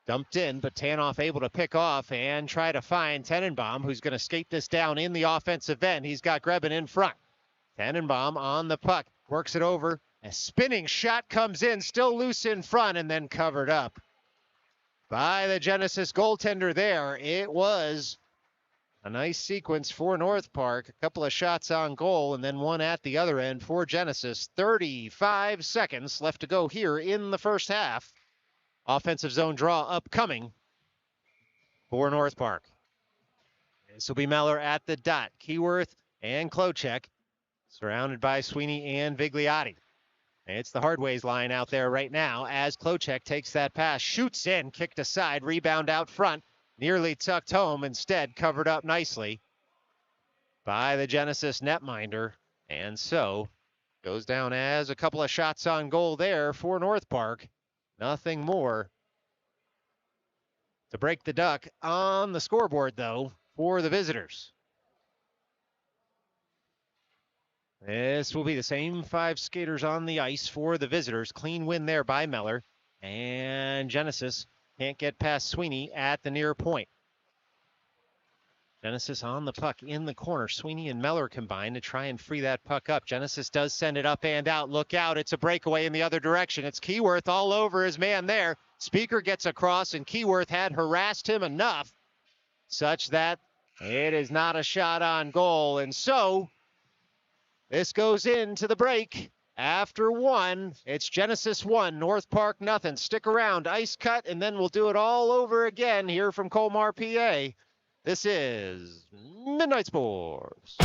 Dumped in, but Tanoff able to pick off and try to find Tenenbaum, who's going to skate this down in the offensive end. He's got Grebin in front. Tenenbaum on the puck. Works it over. A spinning shot comes in, still loose in front, and then covered up by the Genesis goaltender there. It was a nice sequence for North Park. A couple of shots on goal, and then one at the other end for Genesis. 35 seconds left to go here in the first half. Offensive zone draw upcoming for North Park. This will be Meller at the dot. Keyworth and Klochek surrounded by Sweeney and Vigliotti. It's the Hardways line out there right now as Klochek takes that pass, shoots in, kicked aside, rebound out front, nearly tucked home, instead covered up nicely by the Genesis netminder. And so goes down as a couple of shots on goal there for North Park. Nothing more to break the duck on the scoreboard, though, for the visitors. This will be the same 5 skaters on the ice for the visitors. Clean win there by Meller. And Genesis can't get past Sweeney at the near point. Genesis on the puck in the corner. Sweeney and Meller combine to try and free that puck up. Genesis does send it up and out. Look out. It's a breakaway in the other direction. It's Keyworth all over his man there. Speaker gets across, and Keyworth had harassed him enough such that it is not a shot on goal. And so this goes into the break. After 1, it's Genesis 1, North Park nothing. Stick around, ice cut, and then we'll do it all over again here from Colmar, PA. This is Midnight Sports.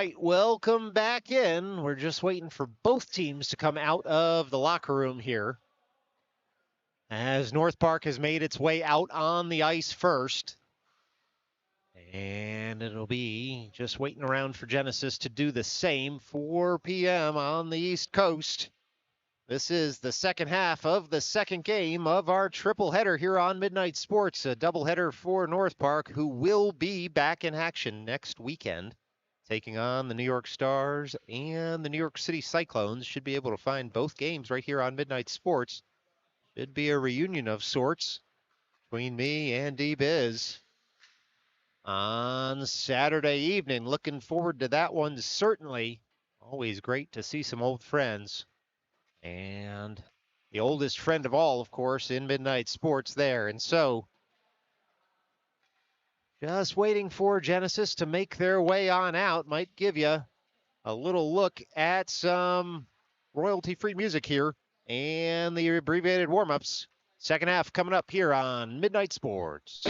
right, welcome back in. We're just waiting for both teams to come out of the locker room here, as North Park has made its way out on the ice first. And it'll be just waiting around for Genesis to do the same. 4 p.m. on the East Coast. This is the second half of the second game of our triple header here on Midnight Sports, a doubleheader for North Park, who will be back in action next weekend, taking on the New York Stars and the New York City Cyclones. Should be able to find both games right here on Midnight Sports. Should be a reunion of sorts between me and D-Biz on Saturday evening. Looking forward to that one, certainly. Always great to see some old friends. And the oldest friend of all, of course, in Midnight Sports there. And so, just waiting for Genesis to make their way on out. Might give you a little look at some royalty-free music here and the abbreviated warm-ups. Second half coming up here on Midnight Sports.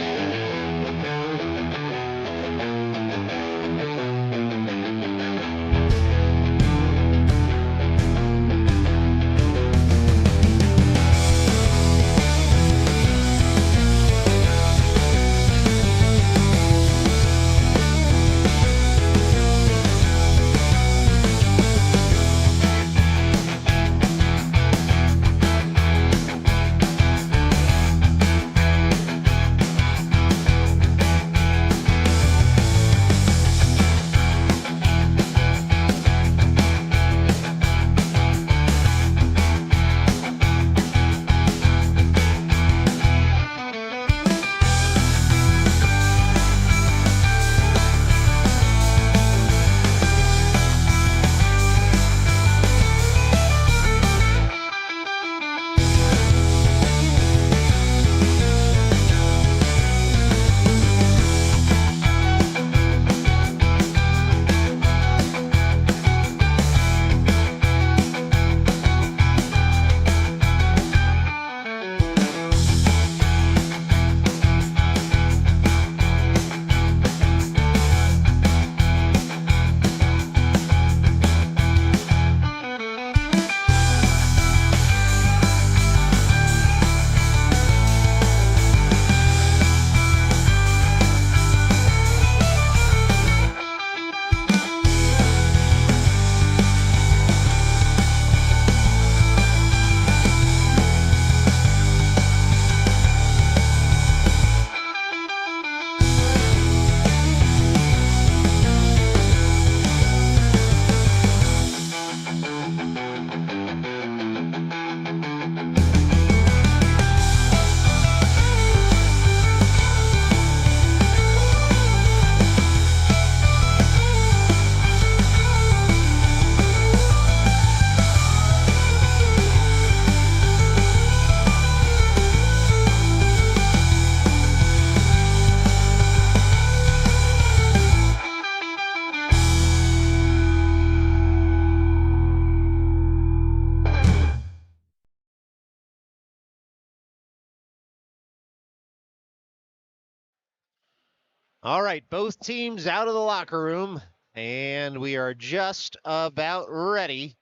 All right, both teams out of the locker room, and we are just about ready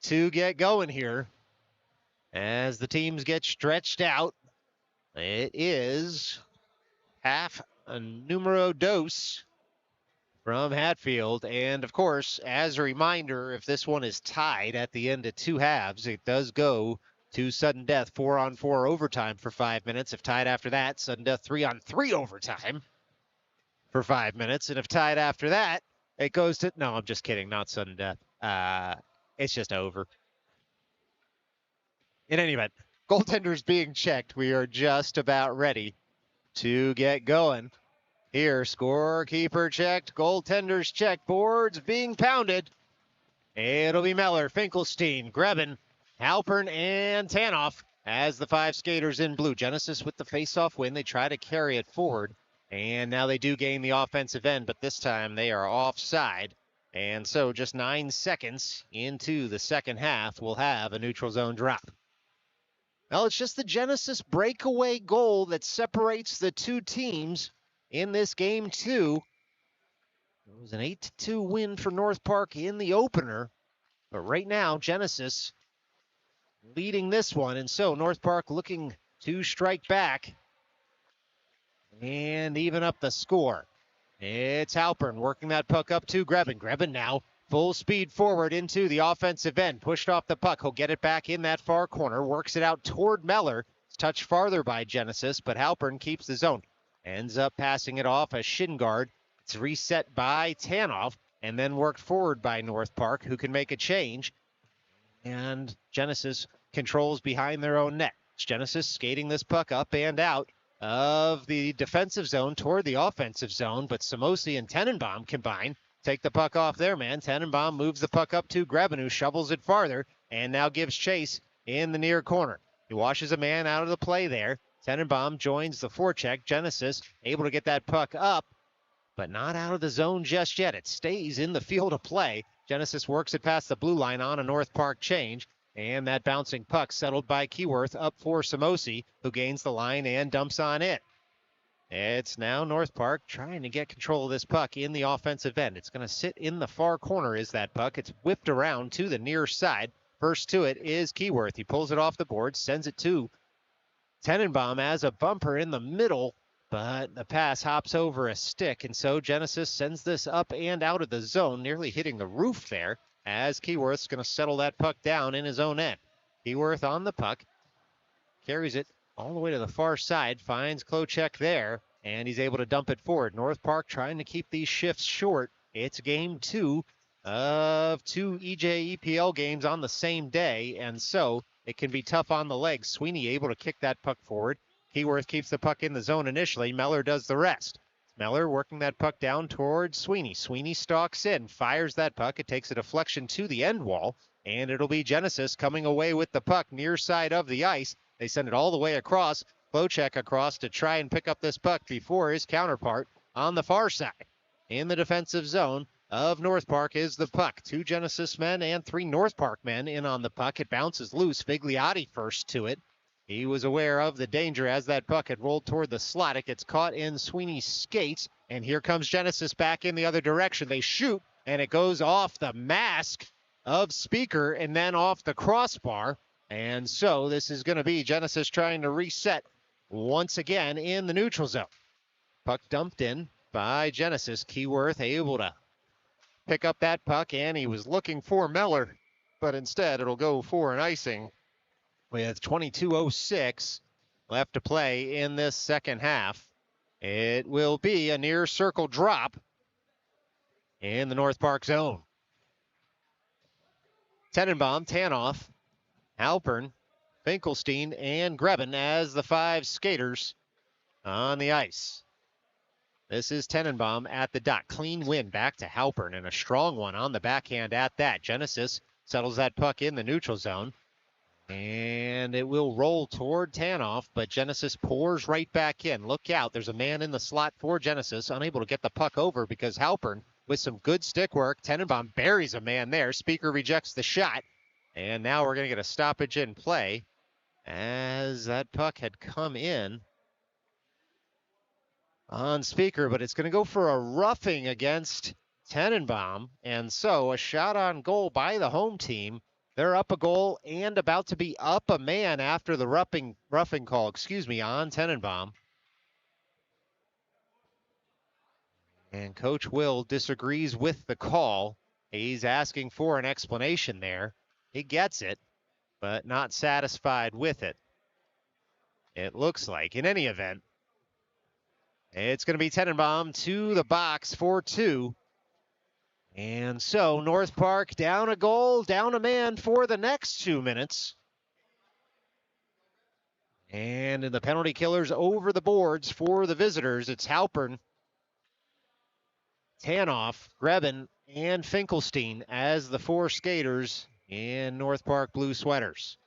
to get going here. As the teams get stretched out, it is half a numero dos from Hatfield. And of course, as a reminder, if this one is tied at the end of two halves, it does go to sudden death, 4-on-4 overtime for 5 minutes. If tied after that, sudden death 3-on-3 overtime for 5 minutes. And if tied after that, it goes to, no, I'm just kidding, not sudden death. It's just over. In any event, goaltenders being checked. We are just about ready to get going. Here, scorekeeper checked, goaltenders checked, boards being pounded. It'll be Meller, Finkelstein, Grebin, Halpern, and Tanoff as the five skaters in blue. Genesis with the face-off win. They try to carry it forward, and now they do gain the offensive end, but this time they are offside. And so just 9 seconds into the second half, we'll have a neutral zone drop. Well, it's just the Genesis breakaway goal that separates the two teams in this game two. It was an 8-2 win for North Park in the opener. But right now, Genesis leading this one. And so North Park looking to strike back and even up the score. It's Halpern working that puck up to Grebin. Grebin now full speed forward into the offensive end. Pushed off the puck. He'll get it back in that far corner. Works it out toward Meller. It's touched farther by Genesis, but Halpern keeps the zone. Ends up passing it off a shin guard. It's reset by Tanoff and then worked forward by North Park, who can make a change. And Genesis controls behind their own net. It's Genesis skating this puck up and out of the defensive zone toward the offensive zone, but Samosi and Tenenbaum combine. Take the puck off their man. Tenenbaum moves the puck up to Grebin, who shovels it farther and now gives chase in the near corner. He washes a man out of the play there. Tenenbaum joins the forecheck. Genesis able to get that puck up, but not out of the zone just yet. It stays in the field of play. Genesis works it past the blue line on a North Park change. And that bouncing puck settled by Keyworth up for Samosi, who gains the line and dumps on it. It's now North Park trying to get control of this puck in the offensive end. It's going to sit in the far corner is that puck. It's whipped around to the near side. First to it is Keyworth. He pulls it off the board, sends it to Tenenbaum as a bumper in the middle, but the pass hops over a stick, and so Genesis sends this up and out of the zone, nearly hitting the roof there, as Keyworth's going to settle that puck down in his own end. Keyworth on the puck, carries it all the way to the far side, finds Klochek there, and he's able to dump it forward. North Park trying to keep these shifts short. It's game 2 of 2 EJEPL games on the same day, and so it can be tough on the legs. Sweeney able to kick that puck forward. Keyworth keeps the puck in the zone initially. Meller does the rest. Meller working that puck down towards Sweeney. Sweeney stalks in, fires that puck. It takes a deflection to the end wall, and it'll be Genesis coming away with the puck near side of the ice. They send it all the way across. Klochek across to try and pick up this puck before his counterpart on the far side. In the defensive zone of North Park is the puck. 2 Genesis men and 3 North Park men in on the puck. It bounces loose. Figliotti first to it. He was aware of the danger as that puck had rolled toward the slot. It gets caught in Sweeney's skates, and here comes Genesis back in the other direction. They shoot, and it goes off the mask of Speaker and then off the crossbar. And so this is going to be Genesis trying to reset once again in the neutral zone. Puck dumped in by Genesis. Keyworth able to pick up that puck, and he was looking for Meller, but instead it'll go for an icing with 22:06 left to play in this second half. It will be a near circle drop in the North Park zone. Tenenbaum, Tanoff, Halpern, Finkelstein, and Grebin as the 5 skaters on the ice. This is Tenenbaum at the dot. Clean win back to Halpern, and a strong one on the backhand at that. Genesis settles that puck in the neutral zone. And it will roll toward Tanoff, but Genesis pours right back in. Look out, there's a man in the slot for Genesis, unable to get the puck over because Halpern, with some good stick work, Tenenbaum buries a man there. Speaker rejects the shot, and now we're going to get a stoppage in play as that puck had come in on Speaker, but it's going to go for a roughing against Tenenbaum, and so a shot on goal by the home team. They're up a goal and about to be up a man after the roughing call, on Tenenbaum. And Coach Will disagrees with the call. He's asking for an explanation there. He gets it, but not satisfied with it. It looks like, in any event, it's going to be Tenenbaum to the box for 2. And so North Park down a goal, down a man for the next 2 minutes. And in the penalty killers over the boards for the visitors, it's Halpern, Tanoff, Grebin, and Finkelstein as the 4 skaters in North Park blue sweaters.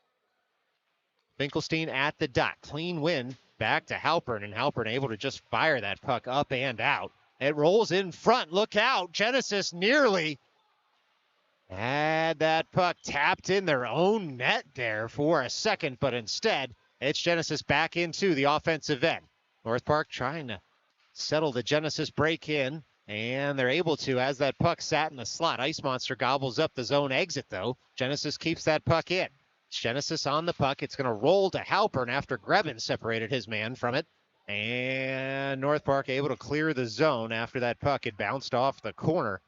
Finkelstein at the dot. Clean win back to Halpern, and Halpern able to just fire that puck up and out. It rolls in front. Look out. Genesis nearly had that puck tapped in their own net there for a second, but instead it's Genesis back into the offensive end. North Park trying to settle the Genesis break in, And they're able to, as that puck sat in the slot. Ice Monster gobbles up the zone exit, though. Genesis keeps that puck in. Genesis on the puck. It's going to roll to Halpern after Grebin separated his man from it. And North Park able to clear the zone after that puck had bounced off the corner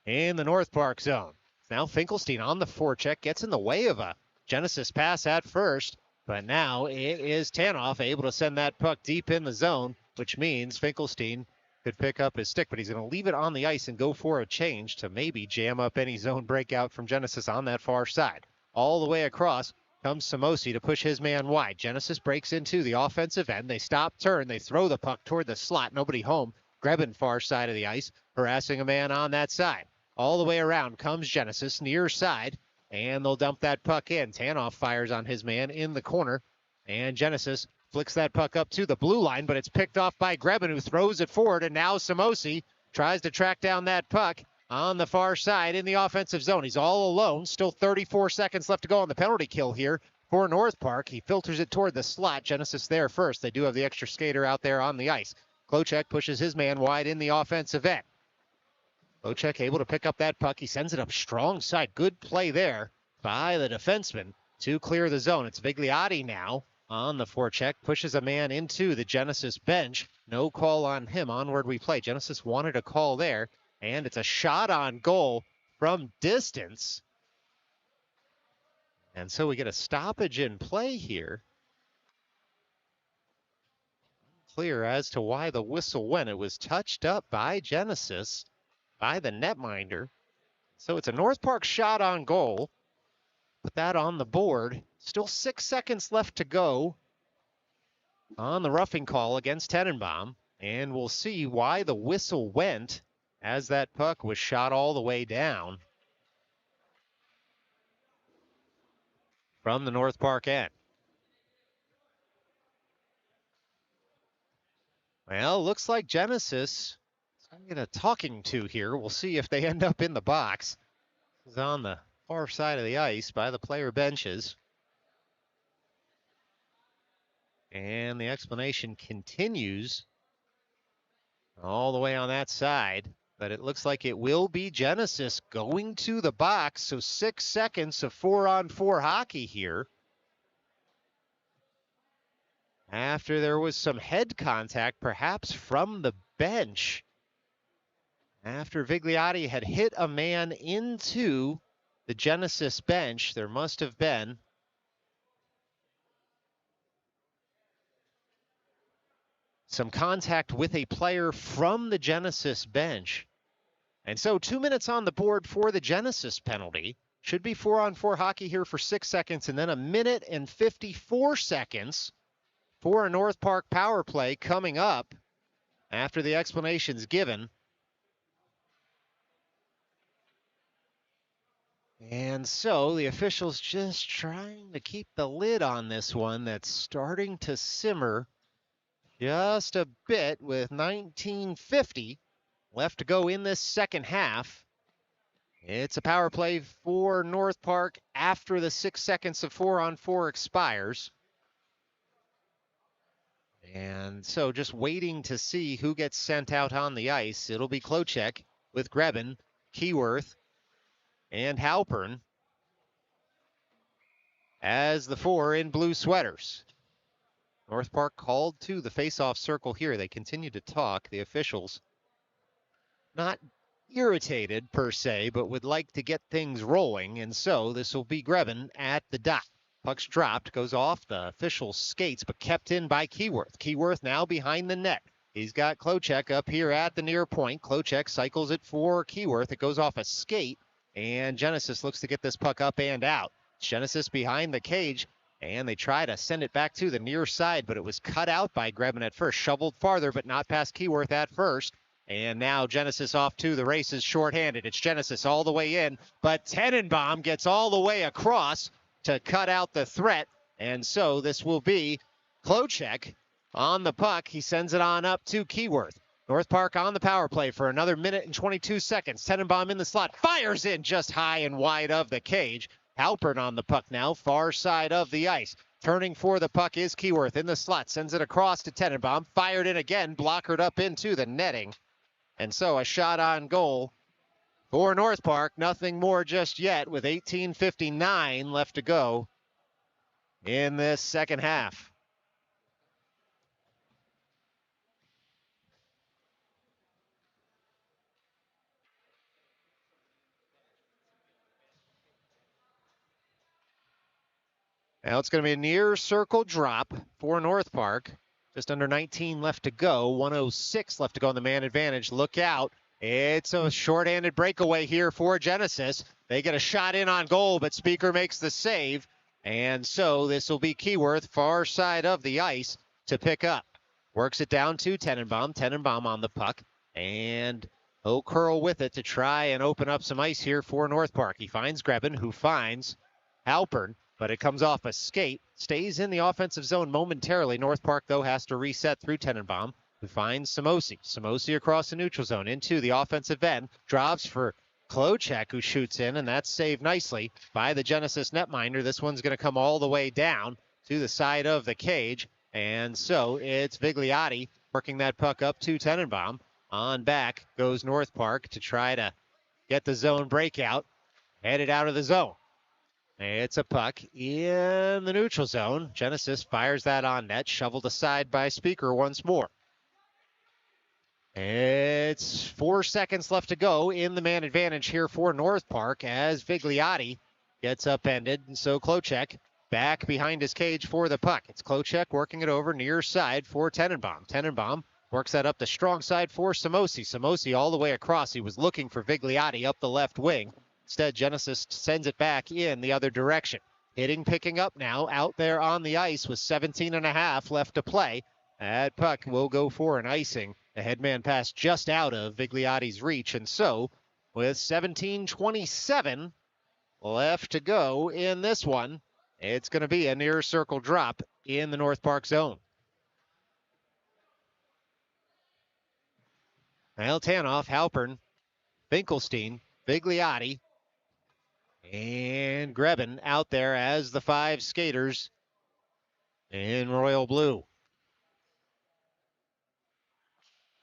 in the North Park zone. Now Finkelstein on the forecheck, gets in the way of a Genesis pass at first, but now it is Tanoff able to send that puck deep in the zone, which means Finkelstein could pick up his stick, but he's going to leave it on the ice and go for a change to maybe jam up any zone breakout from Genesis on that far side. All the way across comes Samosi to push his man wide. Genesis breaks into the offensive end. They stop, turn, they throw the puck toward the slot. Nobody home. Grebin far side of the ice, harassing a man on that side. All the way around comes Genesis, near side, and they'll dump that puck in. Tanoff fires on his man in the corner, and Genesis flicks that puck up to the blue line, but it's picked off by Grebin, who throws it forward, and now Samosi tries to track down that puck on the far side in the offensive zone. He's all alone. Still 34 seconds left to go on the penalty kill here for North Park. He filters it toward the slot. Genesis there first. They do have the extra skater out there on the ice. Klocek pushes his man wide in the offensive end. Klocek able to pick up that puck. He sends it up strong side. Good play there by the defenseman to clear the zone. It's Vigliotti now on the forecheck. Pushes a man into the Genesis bench. No call on him. Onward we play. Genesis wanted a call there. And it's a shot on goal from distance. And so we get a stoppage in play here. Clear as to why the whistle went. It was touched up by Genesis, by the netminder. So it's a North Park shot on goal. Put that on the board. Still 6 seconds left to go on the roughing call against Tenenbaum. And we'll see why the whistle went as that puck was shot all the way down from the North Park end. Well, looks like Genesis is going to get a talking to here. We'll see if they end up in the box. It's on the far side of the ice by the player benches. And the explanation continues all the way on that side. But it looks like it will be Genesis going to the box. So 6 seconds of 4-on-4 hockey here. After there was some head contact, perhaps from the bench. After Vigliotti had hit a man into the Genesis bench, there must have been some contact with a player from the Genesis bench. And so 2 minutes on the board for the Genesis penalty. Should be 4-on-4 hockey here for 6 seconds, and then 1 minute and 54 seconds for a North Park power play coming up after the explanation's given. And so the officials just trying to keep the lid on this one that's starting to simmer just a bit with 19:50 left to go in this second half. It's a power play for North Park after the 6 seconds of 4-on-4 expires. And so just waiting to see who gets sent out on the ice. It'll be Klocek with Grebin, Keyworth, and Halpern as the 4 in blue sweaters. North Park called to the face-off circle here. They continue to talk. The officials not irritated per se, but would like to get things rolling. And so this will be Grebin at the dot. Puck's dropped, goes off the official's skates, but kept in by Keyworth. Keyworth now behind the net. He's got Klocek up here at the near point. Klocek cycles it for Keyworth. It goes off a skate, and Genesis looks to get this puck up and out. Genesis behind the cage, and they try to send it back to the near side, but it was cut out by Grebin at first. Shoveled farther, but not past Keyworth at first. And now Genesis off to the races shorthanded. It's Genesis all the way in, but Tenenbaum gets all the way across to cut out the threat. And so this will be Klocek on the puck. He sends it on up to Keyworth. North Park on the power play for another minute and 22 seconds. Tenenbaum in the slot, fires in just high and wide of the cage. Halpern on the puck now, far side of the ice. Turning for the puck is Keyworth in the slot, sends it across to Tenenbaum. Fired in again, blockered up into the netting. And so a shot on goal for North Park. Nothing more just yet with 18:59 left to go in this second half. Now it's going to be a near circle drop for North Park. Just under 19 left to go. 1:06 left to go on the man advantage. Look out. It's a shorthanded breakaway here for Genesis. They get a shot in on goal, but Speaker makes the save. And so this will be Keyworth, far side of the ice, to pick up. Works it down to Tenenbaum. Tenenbaum on the puck. And he'll curl with it to try and open up some ice here for North Park. He finds Grebin, who finds Halpern, but it comes off a skate. Stays in the offensive zone momentarily. North Park, though, has to reset through Tenenbaum, who finds Samosi. Samosi across the neutral zone into the offensive end. Drops for Klochek, who shoots in, and that's saved nicely by the Genesis netminder. This one's going to come all the way down to the side of the cage. And so it's Vigliotti working that puck up to Tenenbaum. On back goes North Park to try to get the zone breakout. Headed out of the zone. It's a puck in the neutral zone. Genesis fires that on net, shoveled aside by Speaker once more. It's 4 seconds left to go in the man advantage here for North Park as Vigliotti gets upended. And so Klochek back behind his cage for the puck. It's Klochek working it over near side for Tenenbaum. Tenenbaum works that up the strong side for Samosi. Samosi all the way across. He was looking for Vigliotti up the left wing. Instead, Genesis sends it back in the other direction. Hitting, picking up now out there on the ice with 17.5 left to play. That puck will go for an icing. The headman pass just out of Vigliotti's reach. And so, with 17:27 left to go in this one, it's going to be a near circle drop in the North Park zone. Well, Tanoff, Halpern, Finkelstein, Vigliotti, and Grebin out there as the 5 skaters in royal blue.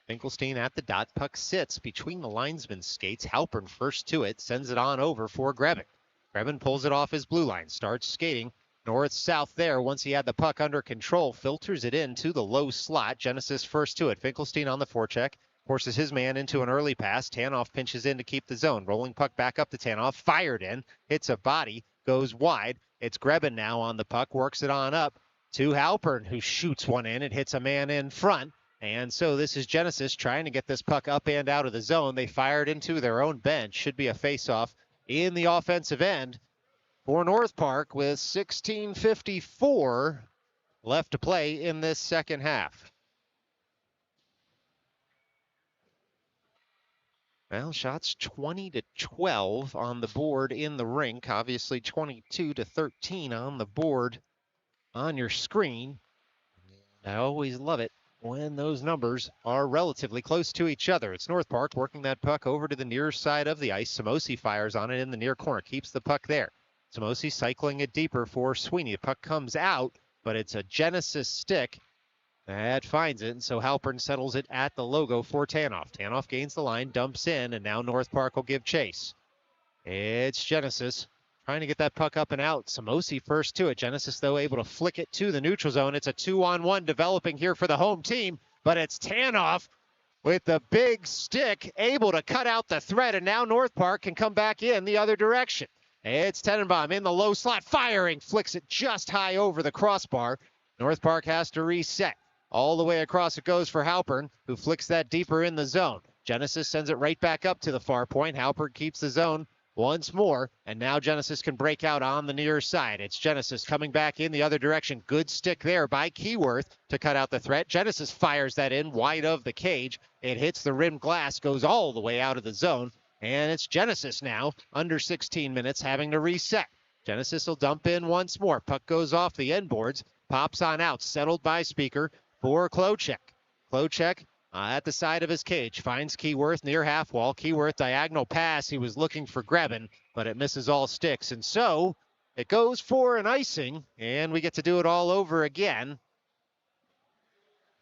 Finkelstein at the dot. Puck sits between the linesman's skates. Halpern first to it, sends it on over for Grebin. Grebin pulls it off his blue line, starts skating north-south there. Once he had the puck under control, filters it into the low slot. Genesis first to it. Finkelstein on the forecheck. Forces his man into an early pass. Tanoff pinches in to keep the zone. Rolling puck back up to Tanoff. Fired in. Hits a body. Goes wide. It's Grebin now on the puck. Works it on up to Halpern, who shoots one in. It hits a man in front. And so this is Genesis trying to get this puck up and out of the zone. They fired into their own bench. Should be a face-off in the offensive end for North Park with 16:54 left to play in this second half. Well, shots 20-12 on the board in the rink. Obviously 22-13 on the board on your screen. I always love it when those numbers are relatively close to each other. It's North Park working that puck over to the near side of the ice. Samosi fires on it in the near corner, keeps the puck there. Samosi cycling it deeper for Sweeney. The puck comes out, but it's a Genesis stick that finds it, and so Halpern settles it at the logo for Tanoff. Tanoff gains the line, dumps in, and now North Park will give chase. It's Genesis trying to get that puck up and out. Samosi first to it. Genesis, though, able to flick it to the neutral zone. It's a 2-on-1 developing here for the home team, but it's Tanoff with the big stick able to cut out the threat, and now North Park can come back in the other direction. It's Tenenbaum in the low slot, firing, flicks it just high over the crossbar. North Park has to reset. All the way across it goes for Halpern, who flicks that deeper in the zone. Genesis sends it right back up to the far point. Halpern keeps the zone once more, and now Genesis can break out on the near side. It's Genesis coming back in the other direction. Good stick there by Keyworth to cut out the threat. Genesis fires that in wide of the cage. It hits the rimmed glass, goes all the way out of the zone, and it's Genesis now, under 16 minutes, having to reset. Genesis will dump in once more. Puck goes off the end boards, pops on out, settled by Speaker for Klochek. Klochek at the side of his cage finds Keyworth near half wall. Keyworth diagonal pass. He was looking for Grebin, but it misses all sticks. And so it goes for an icing, and we get to do it all over again.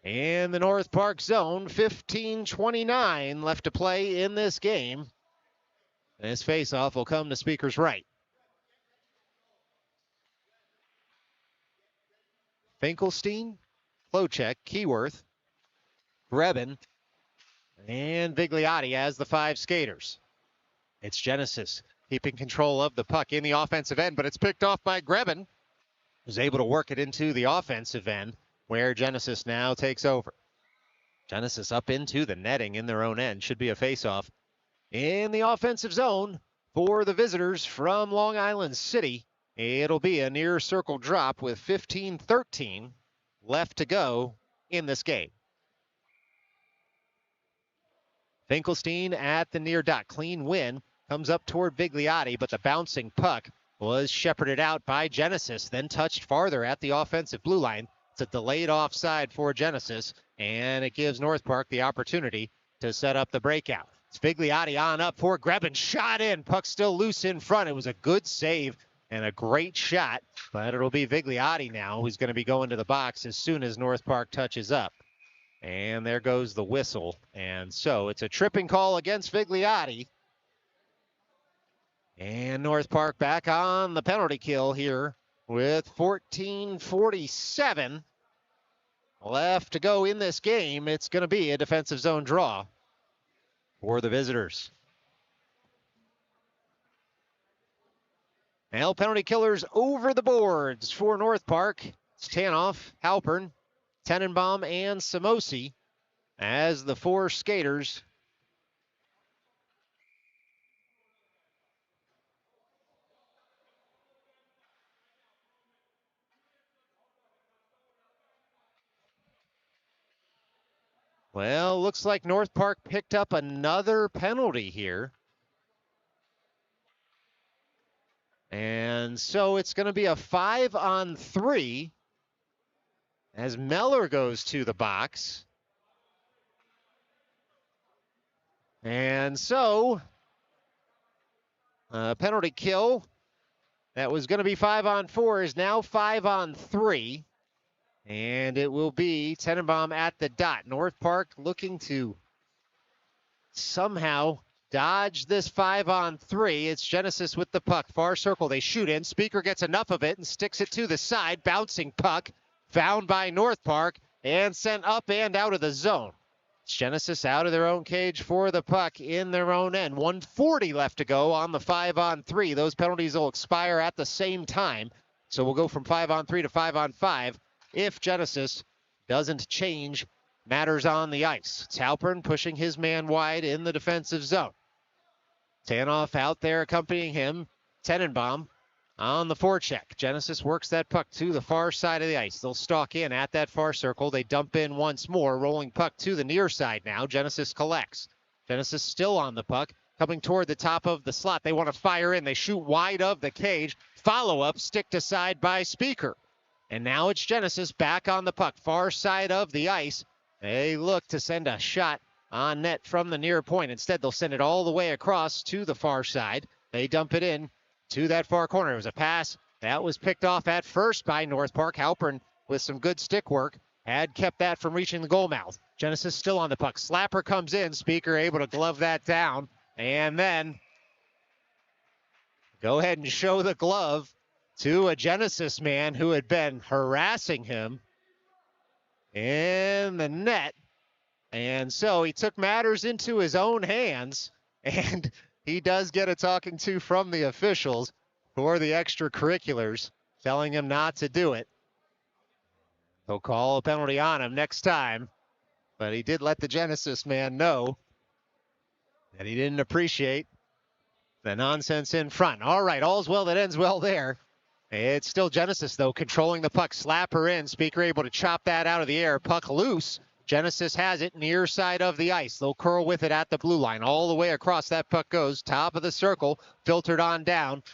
in the North Park zone. 15:29 left to play in this game. This faceoff will come to Speaker's right. Finkelstein, Klochek, Keyworth, Grebin, and Vigliotti as the 5 skaters. It's Genesis keeping control of the puck in the offensive end, but it's picked off by Grebin, who's able to work it into the offensive end, where Genesis now takes over. Genesis up into the netting in their own end. Should be a faceoff in the offensive zone for the visitors from Long Island City. It'll be a near circle drop with 15:13 left to go in this game. Finkelstein at the near dot. Clean win. Comes up toward Vigliotti, but the bouncing puck was shepherded out by Genesis, then touched farther at the offensive blue line. It's a delayed offside for Genesis, and it gives North Park the opportunity to set up the breakout. It's Vigliotti on up for Grebin. Shot in. Puck still loose in front. It was a good save and a great shot, but it'll be Vigliotti now who's going to be going to the box as soon as North Park touches up. And there goes the whistle. And so it's a tripping call against Vigliotti. And North Park back on the penalty kill here with 14:47 left to go in this game. It's going to be a defensive zone draw for the visitors. Now penalty killers over the boards for North Park. It's Tanoff, Halpern, Tenenbaum, and Samosi as the 4 skaters. Well, looks like North Park picked up another penalty here. And so it's going to be a 5-on-3 as Meller goes to the box. And so penalty kill that was going to be 5-on-4 is now 5-on-3. And it will be Tenenbaum at the dot. North Park looking to somehow dodge this 5-on-3. It's Genesis with the puck. Far circle. They shoot in. Speaker gets enough of it and sticks it to the side. Bouncing puck found by North Park and sent up and out of the zone. It's Genesis out of their own cage for the puck in their own end. 1:40 left to go on the 5-on-3. Those penalties will expire at the same time. So we'll go from 5-on-3 to 5-on-5 if Genesis doesn't change matters on the ice. It's Halpern pushing his man wide in the defensive zone. Tanoff out there accompanying him. Tenenbaum on the forecheck. Genesis works that puck to the far side of the ice. They'll stalk in at that far circle. They dump in once more. Rolling puck to the near side now. Genesis collects. Genesis still on the puck. Coming toward the top of the slot. They want to fire in. They shoot wide of the cage. Follow-up stick to side by Speaker. And now it's Genesis back on the puck. Far side of the ice. They look to send a shot on net from the near point. Instead, they'll send it all the way across to the far side. They dump it in to that far corner. It was a pass that was picked off at first by North Park. Halpern with some good stick work had kept that from reaching the goal mouth. Genesis still on the puck. Slapper comes in. Speaker able to glove that down. And then go ahead and show the glove to a Genesis man who had been harassing him in the net. And so he took matters into his own hands, and he does get a talking to from the officials for the extracurriculars, telling him not to do it. He'll call a penalty on him next time, but he did let the Genesis man know that he didn't appreciate the nonsense in front. All right, all's well that ends well there. It's still Genesis, though, controlling the puck. Slapper in. Speaker able to chop that out of the air. Puck loose. Genesis has it near side of the ice. They'll curl with it at the blue line. All the way across that puck goes. Top of the circle. Filtered on down.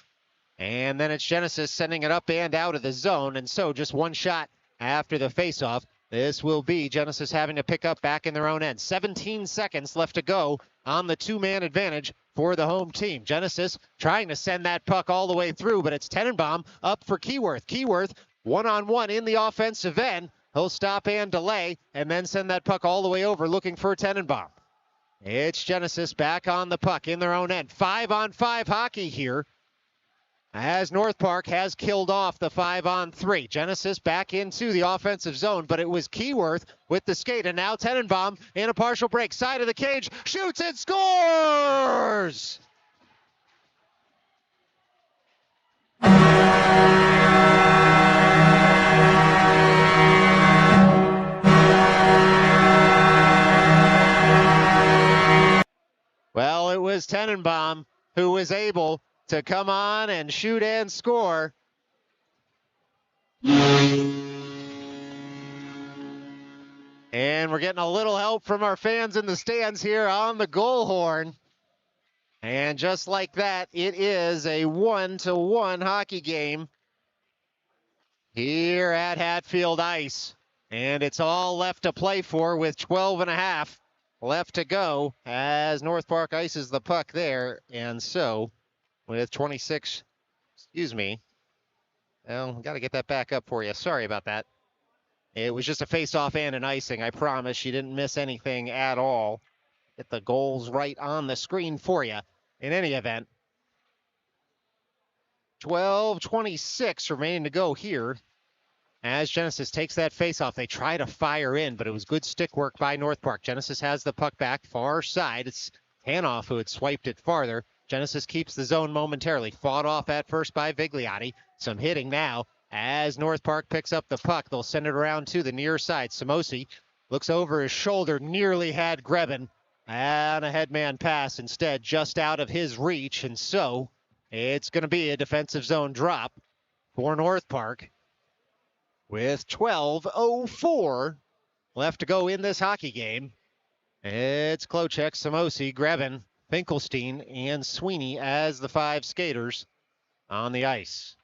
And then it's Genesis sending it up and out of the zone. And so just one shot after the faceoff. This will be Genesis having to pick up back in their own end. 17 seconds left to go on the 2-man advantage for the home team. Genesis trying to send that puck all the way through, but it's Tenenbaum up for Keyworth. Keyworth one-on-one in the offensive end. He'll stop and delay and then send that puck all the way over looking for Tenenbaum. It's Genesis back on the puck in their own end. 5-on-5 hockey here as North Park has killed off the 5-on-3. Genesis back into the offensive zone, but it was Keyworth with the skate, and now Tenenbaum in a partial break. Side of the cage, shoots and scores! Well, it was Tenenbaum who was able to come on and shoot and score. And we're getting a little help from our fans in the stands here on the goal horn. And just like that, it is a 1-1 hockey game here at Hatfield Ice. And it's all left to play for with 12.5 left to go as North Park ices the puck there. And so with 26, well, got to get that back up for you. Sorry about that. It was just a face-off and an icing. I promise you didn't miss anything at all. Get the goals right on the screen for you. In any event, 12:26 remaining to go here as Genesis takes that face-off. They try to fire in, but it was good stick work by North Park. Genesis has the puck back far side. It's Hanoff who had swiped it farther. Genesis keeps the zone momentarily. Fought off at first by Vigliotti. Some hitting now as North Park picks up the puck. They'll send it around to the near side. Samosi looks over his shoulder, nearly had Grebin. And a headman pass instead, just out of his reach. And so it's going to be a defensive zone drop for North Park with 12:04 left to go in this hockey game. It's Klochek, Samosi, Grebin, Finkelstein, and Sweeney as the 5 skaters on the ice.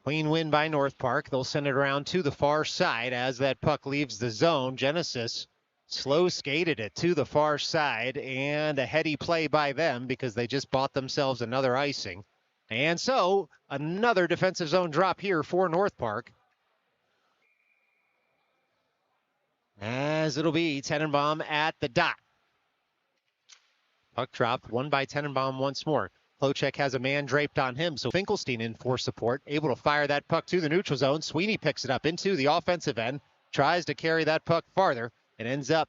Clean win by North Park. They'll send it around to the far side as that puck leaves the zone. Genesis slow skated it to the far side, and a heady play by them because they just bought themselves another icing. And so another defensive zone drop here for North Park, as it'll be Tenenbaum at the dot. Puck dropped, won by Tenenbaum once more. Klochek has a man draped on him, so Finkelstein in for support, able to fire that puck to the neutral zone. Sweeney picks it up into the offensive end, tries to carry that puck farther, and ends up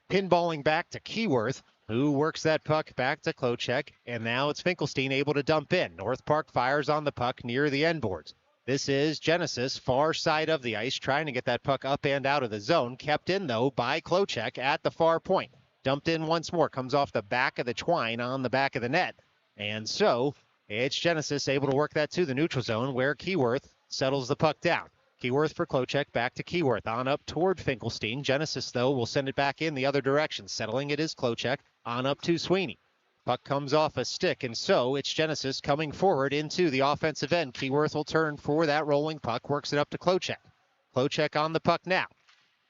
pinballing back to Keyworth, who works that puck back to Klochek, and now it's Finkelstein able to dump in. North Park fires on the puck near the end boards. This is Genesis, far side of the ice, trying to get that puck up and out of the zone. Kept in, though, by Klochek at the far point. Dumped in once more, comes off the back of the twine on the back of the net. And so it's Genesis able to work that to the neutral zone where Keyworth settles the puck down. Keyworth for Klochek, back to Keyworth, on up toward Finkelstein. Genesis, though, will send it back in the other direction. Settling it is Klochek, on up to Sweeney. Puck comes off a stick, and so it's Genesis coming forward into the offensive end. Keyworth will turn for that rolling puck, works it up to Klochek. Klochek on the puck now.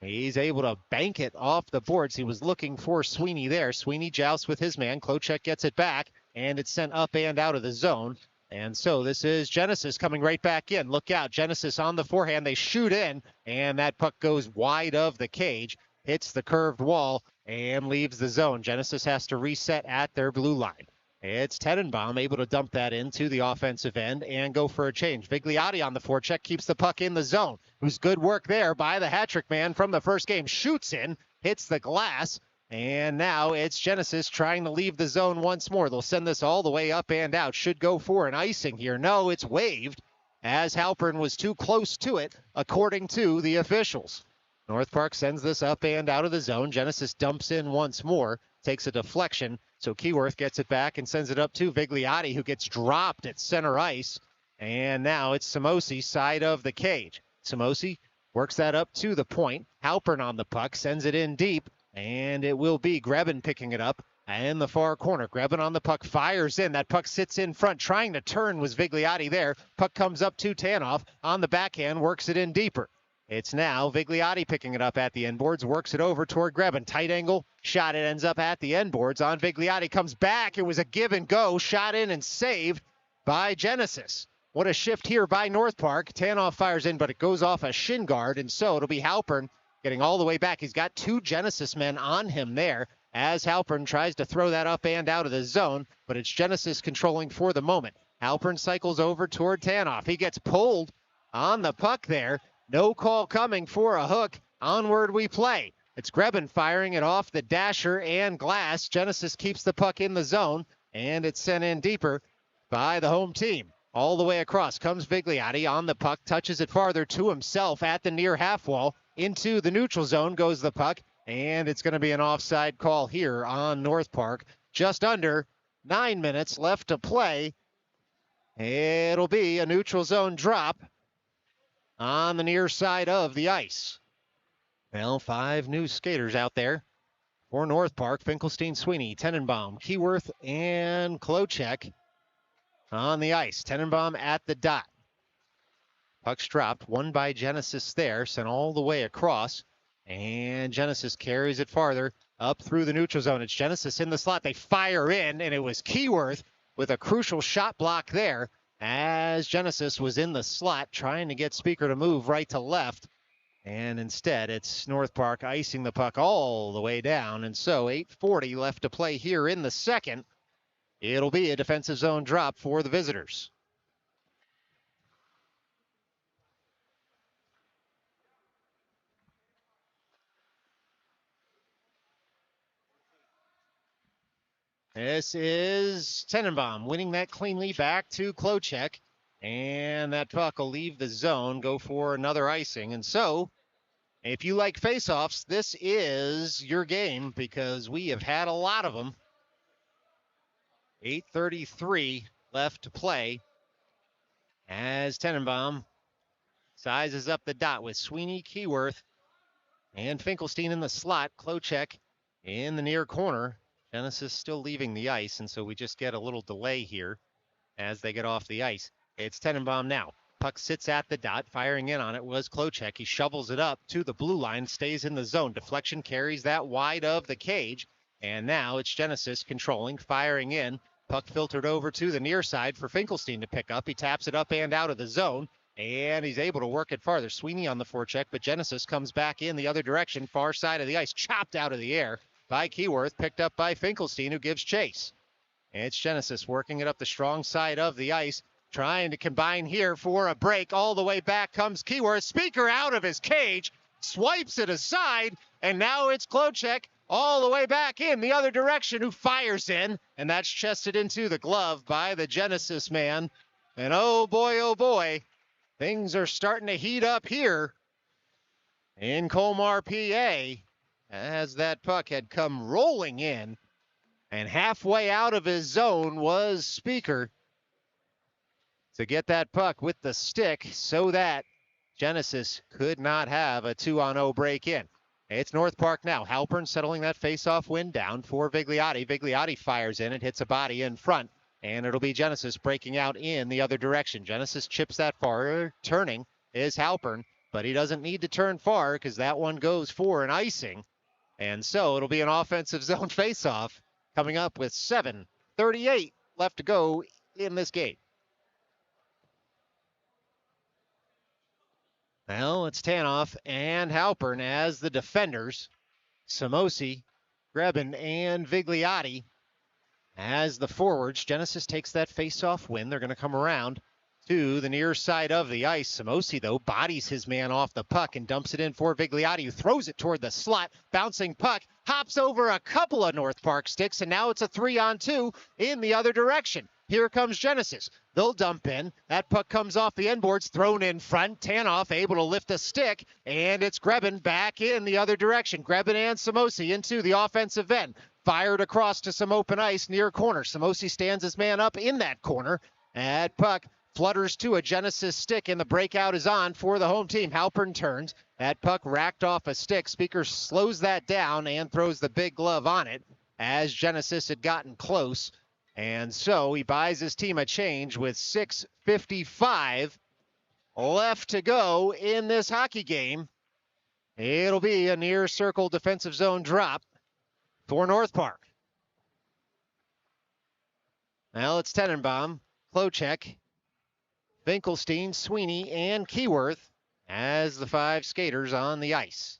He's able to bank it off the boards. He was looking for Sweeney there. Sweeney jousts with his man. Klochek gets it back, and it's sent up and out of the zone. And so this is Genesis coming right back in. Look out, Genesis on the forehand. They shoot in, and that puck goes wide of the cage, hits the curved wall, and leaves the zone. Genesis has to reset at their blue line. It's Tenenbaum able to dump that into the offensive end and go for a change. Vigliotti on the forecheck keeps the puck in the zone. It was good work there by the hat-trick man from the first game. Shoots in, hits the glass, and now it's Genesis trying to leave the zone once more. They'll send this all the way up and out. Should go for an icing here. No, it's waved as Halpern was too close to it, according to the officials. North Park sends this up and out of the zone. Genesis dumps in once more, takes a deflection, so Keyworth gets it back and sends it up to Vigliotti, who gets dropped at center ice. And now it's Samosi, side of the cage. Samosi works that up to the point. Halpern on the puck, sends it in deep, and it will be Grebin picking it up in the far corner. Grebin on the puck, fires in. That puck sits in front. Trying to turn was Vigliotti there. Puck comes up to Tanoff on the backhand, works it in deeper. It's now Vigliotti picking it up at the end boards, works it over toward Grebin. Tight angle shot. It ends up at the end boards on Vigliotti. Comes back. It was a give and go. Shot in and saved by Genesis. What a shift here by North Park. Tanoff fires in, but it goes off a shin guard, and so it'll be Halpern getting all the way back. He's got 2 Genesis men on him there as Halpern tries to throw that up and out of the zone, but it's Genesis controlling for the moment. Halpern cycles over toward Tanoff. He gets pulled on the puck there. No call coming for a hook. Onward we play. It's Grebin firing it off the dasher and glass. Genesis keeps the puck in the zone, and it's sent in deeper by the home team. All the way across comes Vigliotti on the puck, touches it farther to himself at the near half wall. Into the neutral zone goes the puck, and it's going to be an offside call here on North Park. Just under 9 minutes left to play. It'll be a neutral zone drop on the near side of the ice. Well, 5 new skaters out there for North Park. Finkelstein, Sweeney, Tenenbaum, Keyworth, and Klochek on the ice. Tenenbaum at the dot. Puck's dropped, won by Genesis there, sent all the way across, and Genesis carries it farther up through the neutral zone. It's Genesis in the slot. They fire in, and it was Keyworth with a crucial shot block there as Genesis was in the slot trying to get Speaker to move right to left. And instead, it's North Park icing the puck all the way down. And so 8:40 left to play here in the second. It'll be a defensive zone drop for the visitors. This is Tenenbaum winning that cleanly back to Klochek. And that puck will leave the zone, go for another icing. And so, if you like faceoffs, this is your game because we have had a lot of them. 8:33 left to play as Tenenbaum sizes up the dot with Sweeney, Keyworth, and Finkelstein in the slot. Klochek in the near corner. Genesis still leaving the ice, and so we just get a little delay here as they get off the ice. It's Tenenbaum now. Puck sits at the dot. Firing in on it was Klochek. He shovels it up to the blue line, stays in the zone. Deflection carries that wide of the cage. And now it's Genesis controlling, firing in. Puck filtered over to the near side for Finkelstein to pick up. He taps it up and out of the zone, and he's able to work it farther. Sweeney on the forecheck, but Genesis comes back in the other direction, far side of the ice, chopped out of the air by Keyworth, picked up by Finkelstein, who gives chase. And it's Genesis working it up the strong side of the ice, trying to combine here for a break. All the way back comes Keyworth. Speaker out of his cage, swipes it aside, and now it's Klochek all the way back in the other direction who fires in, and that's chested into the glove by the Genesis man. And oh boy, things are starting to heat up here in Colmar, PA, as that puck had come rolling in, and halfway out of his zone was Speaker to get that puck with the stick so that Genesis could not have a 2-on-0 break in. It's North Park now. Halpern settling that face-off win down for Vigliotti. Vigliotti fires in. It hits a body in front, and it'll be Genesis breaking out in the other direction. Genesis chips that far. Turning is Halpern, but he doesn't need to turn far because that one goes for an icing. And so it'll be an offensive zone face-off coming up with 7:38 left to go in this game. Well, it's Tanoff and Halpern as the defenders. Samosi, Grebin, and Vigliotti as the forwards. Genesis takes that face-off win. They're going to come around to the near side of the ice. Samosi, though, bodies his man off the puck and dumps it in for Vigliotti, who throws it toward the slot. Bouncing puck, hops over a couple of North Park sticks, and now it's a 3-on-2 in the other direction. Here comes Genesis. They'll dump in. That puck comes off the end boards, thrown in front. Tanoff able to lift a stick, and it's Grebin back in the other direction. Grebin and Samosi into the offensive end. Fired across to some open ice near corner. Samosi stands his man up in that corner. That puck flutters to a Genesis stick, and the breakout is on for the home team. Halpern turns. That puck racked off a stick. Speaker slows that down and throws the big glove on it as Genesis had gotten close. And so he buys his team a change with 6:55 left to go in this hockey game. It'll be a near circle defensive zone drop for North Park. Well, it's Tenenbaum, Klochek, Finkelstein, Sweeney, and Keyworth as the 5 skaters on the ice.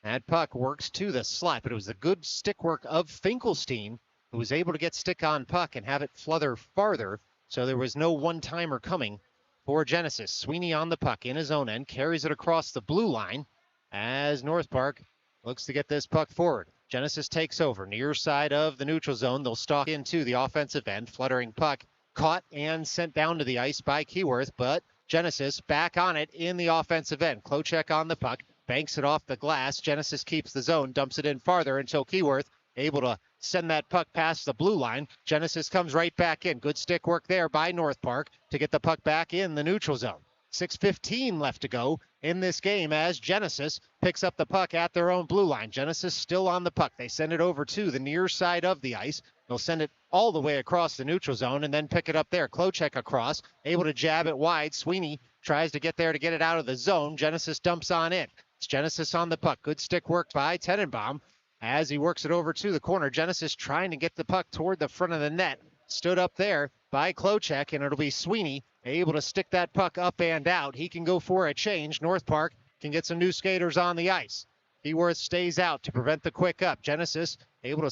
That puck works to the slot, but it was the good stick work of Finkelstein, who was able to get stick on puck and have it flutter farther, so there was no one-timer coming for Genesis. Sweeney on the puck in his own end, carries it across the blue line as North Park looks to get this puck forward. Genesis takes over, near side of the neutral zone. They'll stalk into the offensive end, fluttering puck, caught and sent down to the ice by Keyworth, but Genesis back on it in the offensive end. Klocek on the puck, banks it off the glass. Genesis keeps the zone, dumps it in farther until Keyworth able to send that puck past the blue line. Genesis comes right back in. Good stick work there by North Park to get the puck back in the neutral zone. 6:15 left to go in this game as Genesis picks up the puck at their own blue line. Genesis still on the puck. They send it over to the near side of the ice. They'll send it all the way across the neutral zone and then pick it up there. Klocek across, able to jab it wide. Sweeney tries to get there to get it out of the zone. Genesis dumps on in. It's Genesis on the puck. Good stick work by Tenenbaum as he works it over to the corner. Genesis trying to get the puck toward the front of the net. Stood up there by Klocek, and it'll be Sweeney able to stick that puck up and out. He can go for a change. North Park can get some new skaters on the ice. Keyworth stays out to prevent the quick up. Genesis able to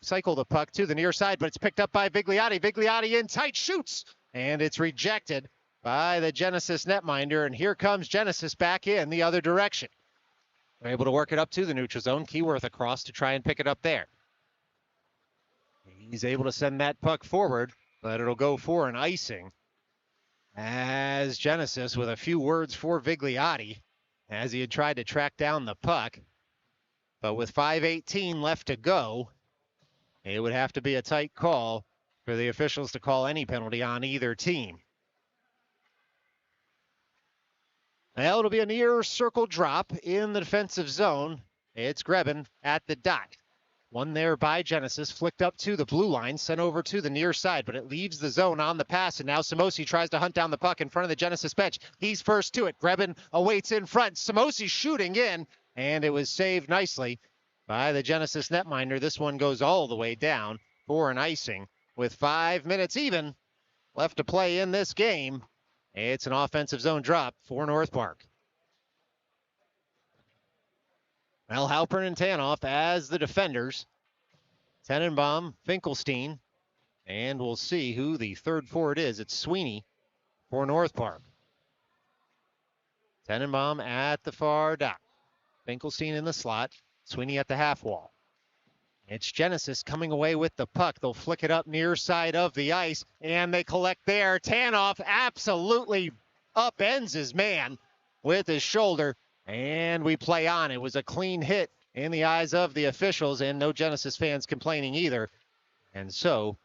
cycle the puck to the near side, but it's picked up by Vigliotti. Vigliotti in tight, shoots, and it's rejected by the Genesis netminder, and here comes Genesis back in the other direction. They're able to work it up to the neutral zone. Keyworth across to try and pick it up there. He's able to send that puck forward, but it'll go for an icing as Genesis with a few words for Vigliotti as he had tried to track down the puck. But with 5:18 left to go, it would have to be a tight call for the officials to call any penalty on either team. Well, it'll be a near circle drop in the defensive zone. It's Grebin at the dot. One there by Genesis, flicked up to the blue line, sent over to the near side, but it leaves the zone on the pass, and now Samosi tries to hunt down the puck in front of the Genesis bench. He's first to it. Grebin awaits in front. Samosi shooting in, and it was saved nicely by the Genesis netminder. This one goes all the way down for an icing with 5 minutes even left to play in this game. It's an offensive zone drop for North Park. Well, Halpern and Tanoff as the defenders. Tenenbaum, Finkelstein, and we'll see who the third forward is. It's Sweeney for North Park. Tenenbaum at the far dot. Finkelstein in the slot. Sweeney at the half wall. It's Genesis coming away with the puck. They'll flick it up near side of the ice, and they collect there. Tanoff absolutely upends his man with his shoulder, and we play on. It was a clean hit in the eyes of the officials, and no Genesis fans complaining either. And so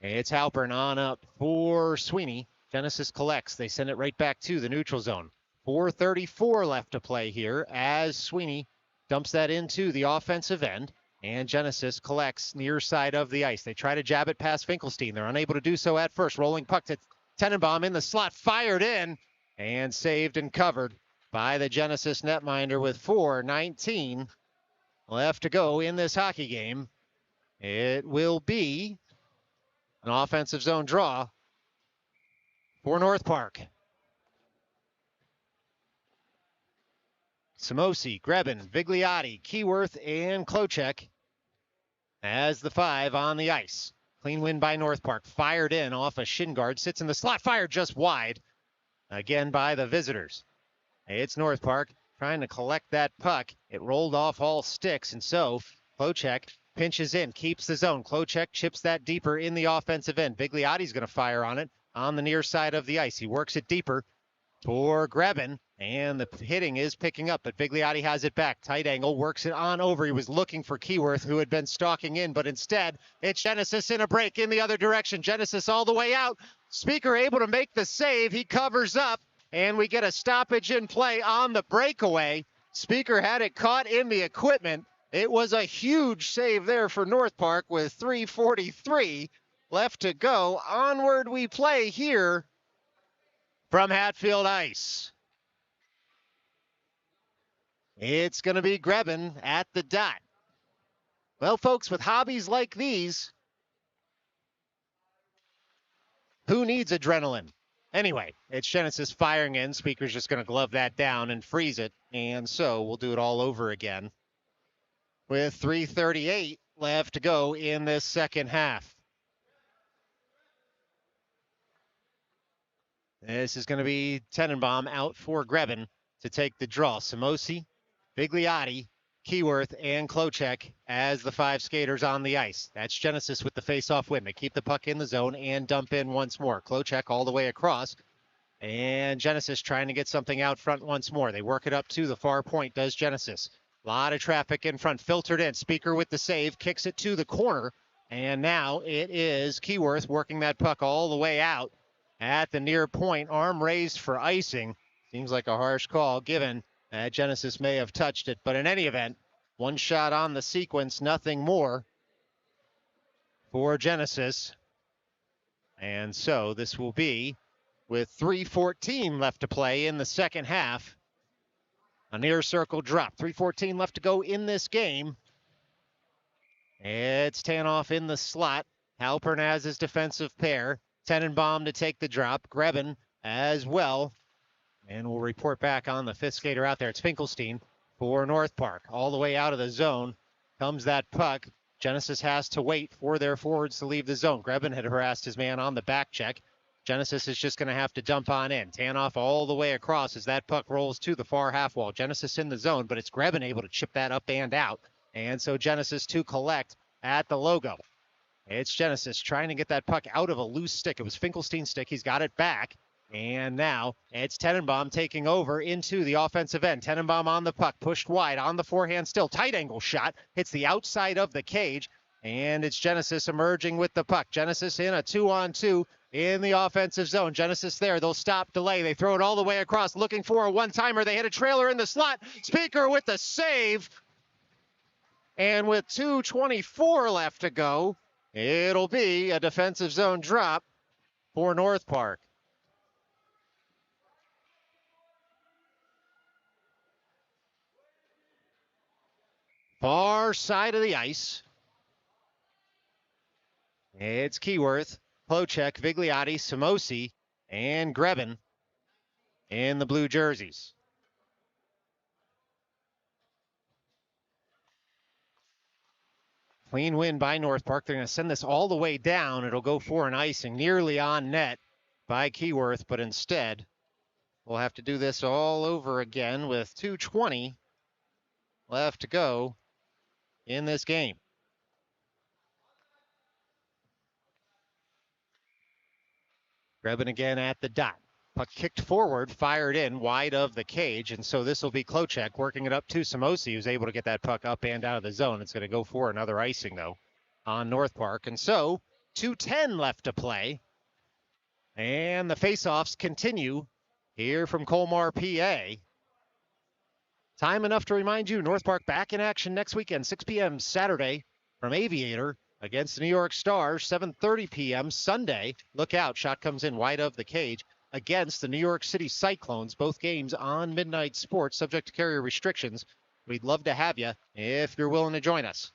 it's Halpern on up for Sweeney. Genesis collects. They send it right back to the neutral zone. 4:34 left to play here as Sweeney dumps that into the offensive end, and Genesis collects near side of the ice. They try to jab it past Finkelstein. They're unable to do so at first. Rolling puck to Tenenbaum in the slot, fired in, and saved and covered by the Genesis netminder with 4:19 left to go in this hockey game. It will be an offensive zone draw for North Park. Samosi, Grebin, Vigliotti, Keyworth, and Klocek as the 5 on the ice. Clean win by North Park. Fired in off a shin guard. Sits in the slot. Fired just wide. Again by the visitors. It's North Park trying to collect that puck. It rolled off all sticks, and so Klocek pinches in, keeps the zone. Klocek chips that deeper in the offensive end. Vigliotti's going to fire on it on the near side of the ice. He works it deeper for Grebin, and the hitting is picking up, but Vigliotti has it back. Tight angle, works it on over. He was looking for Keyworth, who had been stalking in, but instead it's Genesis in a break in the other direction. Genesis all the way out. Speaker able to make the save. He covers up, and we get a stoppage in play on the breakaway. Speaker had it caught in the equipment. It was a huge save there for North Park with 3:43 left to go. Onward we play here from Hatfield Ice. It's going to be Grebin at the dot. Well, folks, with hobbies like these, Who needs adrenaline? Anyway, it's Genesis firing in. Speaker's just going to glove that down and freeze it. And so we'll do it all over again with 3:38 left to go in this second half. This is going to be Tenenbaum out for Grebin to take the draw. Samosi, Bigliotti, Keyworth, and Klochek as the 5 skaters on the ice. That's Genesis with the face-off win. They keep the puck in the zone and dump in once more. Klochek all the way across. And Genesis trying to get something out front once more. They work it up to the far point, does Genesis. A lot of traffic in front, filtered in. Speaker with the save, kicks it to the corner. And now it is Keyworth working that puck all the way out at the near point. Arm raised for icing. Seems like a harsh call given that Genesis may have touched it. But in any event, one shot on the sequence, nothing more for Genesis. And so this will be with 3:14 left to play in the second half. A near circle drop. 3:14 left to go in this game. It's Tanoff in the slot. Halpern has his defensive pair. Tenenbaum to take the drop. Grebin as well. And we'll report back on the 5th skater out there. It's Finkelstein for North Park. All the way out of the zone comes that puck. Genesis has to wait for their forwards to leave the zone. Grebin had harassed his man on the back check. Genesis is just going to have to dump on in. Tanoff all the way across as that puck rolls to the far half wall. Genesis in the zone, but it's Grebin able to chip that up and out. And so Genesis to collect at the logo. It's Genesis trying to get that puck out of a loose stick. It was Finkelstein's stick. He's got it back. And now it's Tenenbaum taking over into the offensive end. Tenenbaum on the puck, pushed wide on the forehand still. Tight angle shot. Hits the outside of the cage. And it's Genesis emerging with the puck. Genesis in a 2-on-2 in the offensive zone. Genesis there. They'll stop, delay. They throw it all the way across, looking for a one-timer. They hit a trailer in the slot. Speaker with the save. And with 2:24 left to go, it'll be a defensive zone drop for North Park. Far side of the ice. It's Keyworth, Klochek, Vigliotti, Samosi, and Grebin in the blue jerseys. Clean win by North Park. They're going to send this all the way down. It'll go for an icing nearly on net by Keyworth, but instead we'll have to do this all over again with 2:20 left to go in this game. Grebin again at the dot. Puck kicked forward, fired in, wide of the cage, and so this will be Klochek working it up to Samosi, who's able to get that puck up and out of the zone. It's going to go for another icing, though, on North Park. And so 2:10 left to play. And the faceoffs continue here from Colmar, PA. Time enough to remind you, North Park back in action next weekend, 6 p.m. Saturday from Aviator against the New York Stars, 7:30 p.m. Sunday. Look out, shot comes in wide of the cage against the New York City Cyclones. Both games on Midnight Sports, subject to carrier restrictions. We'd love to have you if you're willing to join us.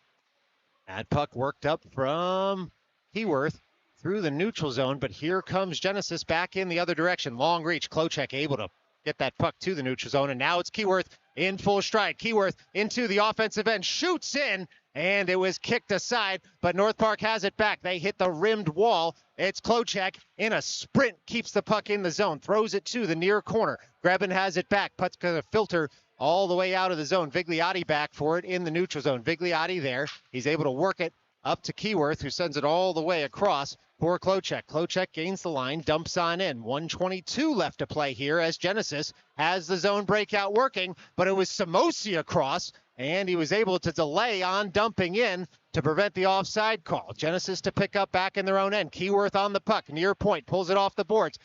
That puck worked up from Keyworth through the neutral zone, but here comes Genesis back in the other direction. Long reach, Klochek able to get that puck to the neutral zone, and now it's Keyworth in full stride. Keyworth into the offensive end, shoots in, and it was kicked aside, but North Park has it back. They hit the rimmed wall. It's Klochek in a sprint, keeps the puck in the zone, throws it to the near corner. Grebin has it back. Puck's going to filter all the way out of the zone. Vigliotti back for it in the neutral zone. Vigliotti there. He's able to work it up to Keyworth, who sends it all the way across for Klochek. Klochek gains the line, dumps on in. 1:22 left to play here as Genesis has the zone breakout working, but it was Samosi across, and he was able to delay on dumping in to prevent the offside call. Genesis to pick up back in their own end. Keyworth on the puck, near point, pulls it off the boards.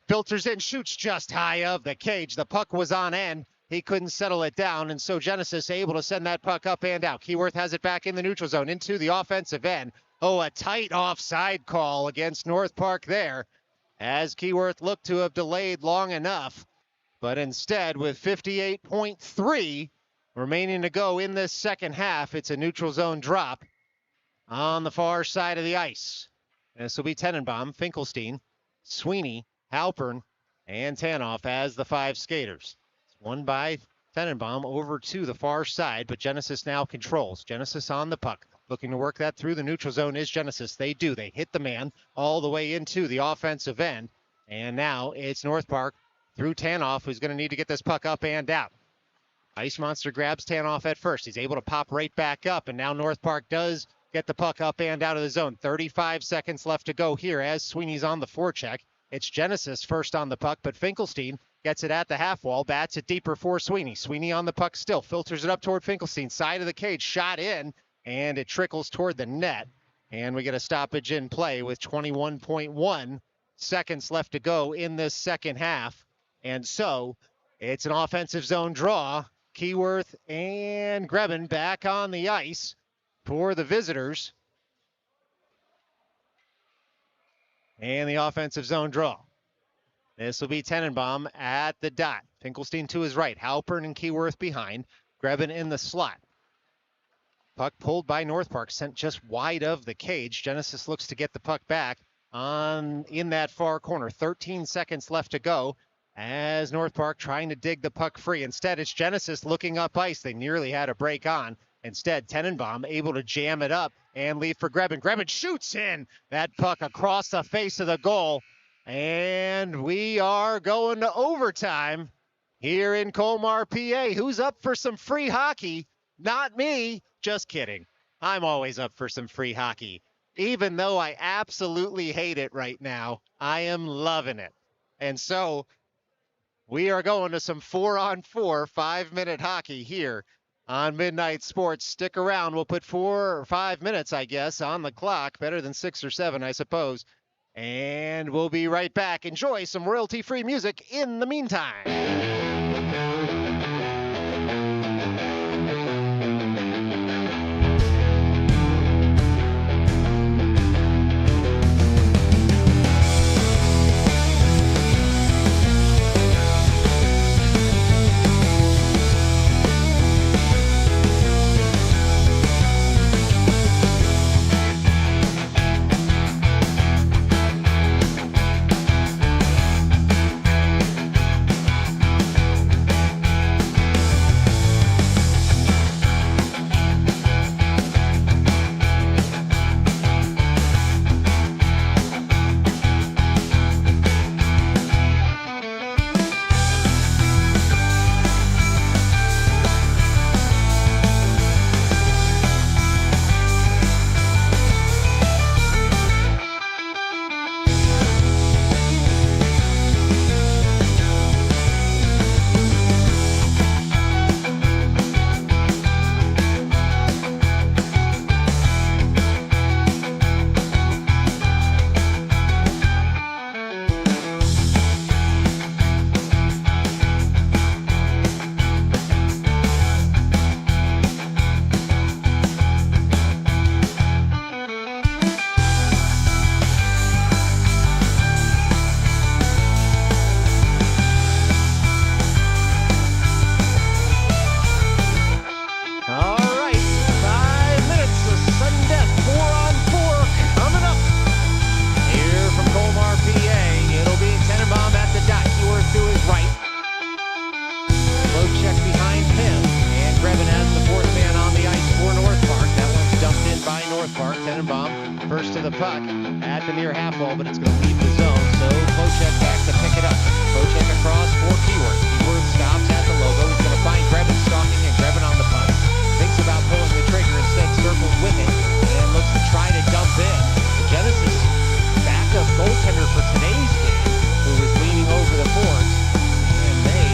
Filters in, shoots just high of the cage. The puck was on end. He couldn't settle it down, and so Genesis able to send that puck up and out. Keyworth has it back in the neutral zone into the offensive end. Oh, a tight offside call against North Park there, as Keyworth looked to have delayed long enough. But instead, with 58.3 remaining to go in this second half, it's a neutral zone drop on the far side of the ice. This will be Tenenbaum, Finkelstein, Sweeney, Halpern, and Tanoff as the 5 skaters. It's won by Tenenbaum over to the far side, but Genesis now controls. Genesis on the puck. Looking to work that through the neutral zone is Genesis. They do. They hit the man all the way into the offensive end. And now it's North Park through Tanoff, who's going to need to get this puck up and out. Ice Monster grabs Tanoff at first. He's able to pop right back up, and now North Park does get the puck up and out of the zone. 35 seconds left to go here as Sweeney's on the forecheck. It's Genesis first on the puck, but Finkelstein gets it at the half wall, bats it deeper for Sweeney. Sweeney on the puck still, filters it up toward Finkelstein, side of the cage, shot in, and it trickles toward the net. And we get a stoppage in play with 21.1 seconds left to go in this second half. And so it's an offensive zone draw. Keyworth and Grebin back on the ice for the visitors. And the offensive zone draw. This will be Tenenbaum at the dot. Finkelstein to his right. Halpern and Keyworth behind. Grebin in the slot. Puck pulled by North Park, sent just wide of the cage. Genesis looks to get the puck back in that far corner. 13 seconds left to go as North Park trying to dig the puck free. Instead, it's Genesis looking up ice. They nearly had a break on. Instead, Tenenbaum able to jam it up and leave for Grebin. Grebin shoots in that puck across the face of the goal. And we are going to overtime here in Colmar, PA. Who's up for some free hockey? Not me. Just kidding. I'm always up for some free hockey. Even though I absolutely hate it right now, I am loving it. And so we are going to some 4-on-4 5-minute hockey here on Midnight Sports. Stick around. We'll put 4 or 5 minutes, I guess, on the clock. Better than 6 or 7, I suppose. And we'll be right back. Enjoy some royalty-free music in the meantime. First to the puck at the near half wall, but it's going to leave the zone. So Klocek back to pick it up. Klocek across for Keyworth. Keyworth stops at the logo. He's going to find Grebin stalking, and Grebin on the puck. Thinks about pulling the trigger, instead circles with it and looks to try to dump in. The Genesis backup goaltender for today's game, who was leaning over the boards, and they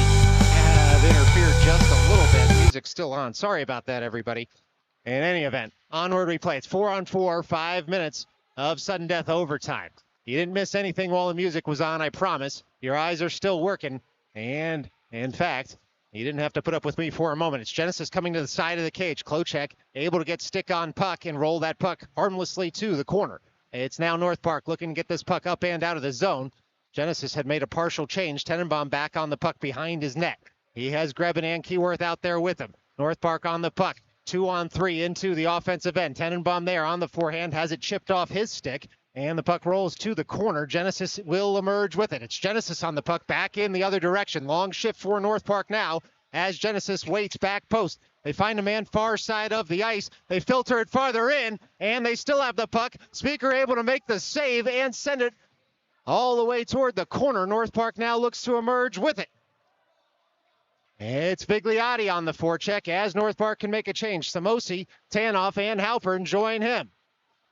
have interfered just a little bit. Music's still on. Sorry about that, everybody. In any event, onward we play. It's 4-on-4, 5 minutes of sudden death overtime. You didn't miss anything while the music was on, I promise. Your eyes are still working. And, in fact, you didn't have to put up with me for a moment. It's Genesis coming to the side of the cage. Klocek able to get stick on puck and roll that puck harmlessly to the corner. It's now North Park looking to get this puck up and out of the zone. Genesis had made a partial change. Tenenbaum back on the puck behind his net. He has Grebin and Keyworth out there with him. North Park on the puck. 2-on-3 into the offensive end. Tenenbaum there on the forehand, has it chipped off his stick, And the puck rolls to the corner. Genesis will emerge with it. It's Genesis on the puck, back in the other direction. Long shift for North Park now as Genesis waits back post. They find a man far side of the ice. They filter it farther in, and they still have the puck. Speaker able to make the save and send it all the way toward the corner. North Park now looks to emerge with it. It's Vigliotti on the forecheck as North Park can make a change. Samosi, Tanoff, and Halpern join him.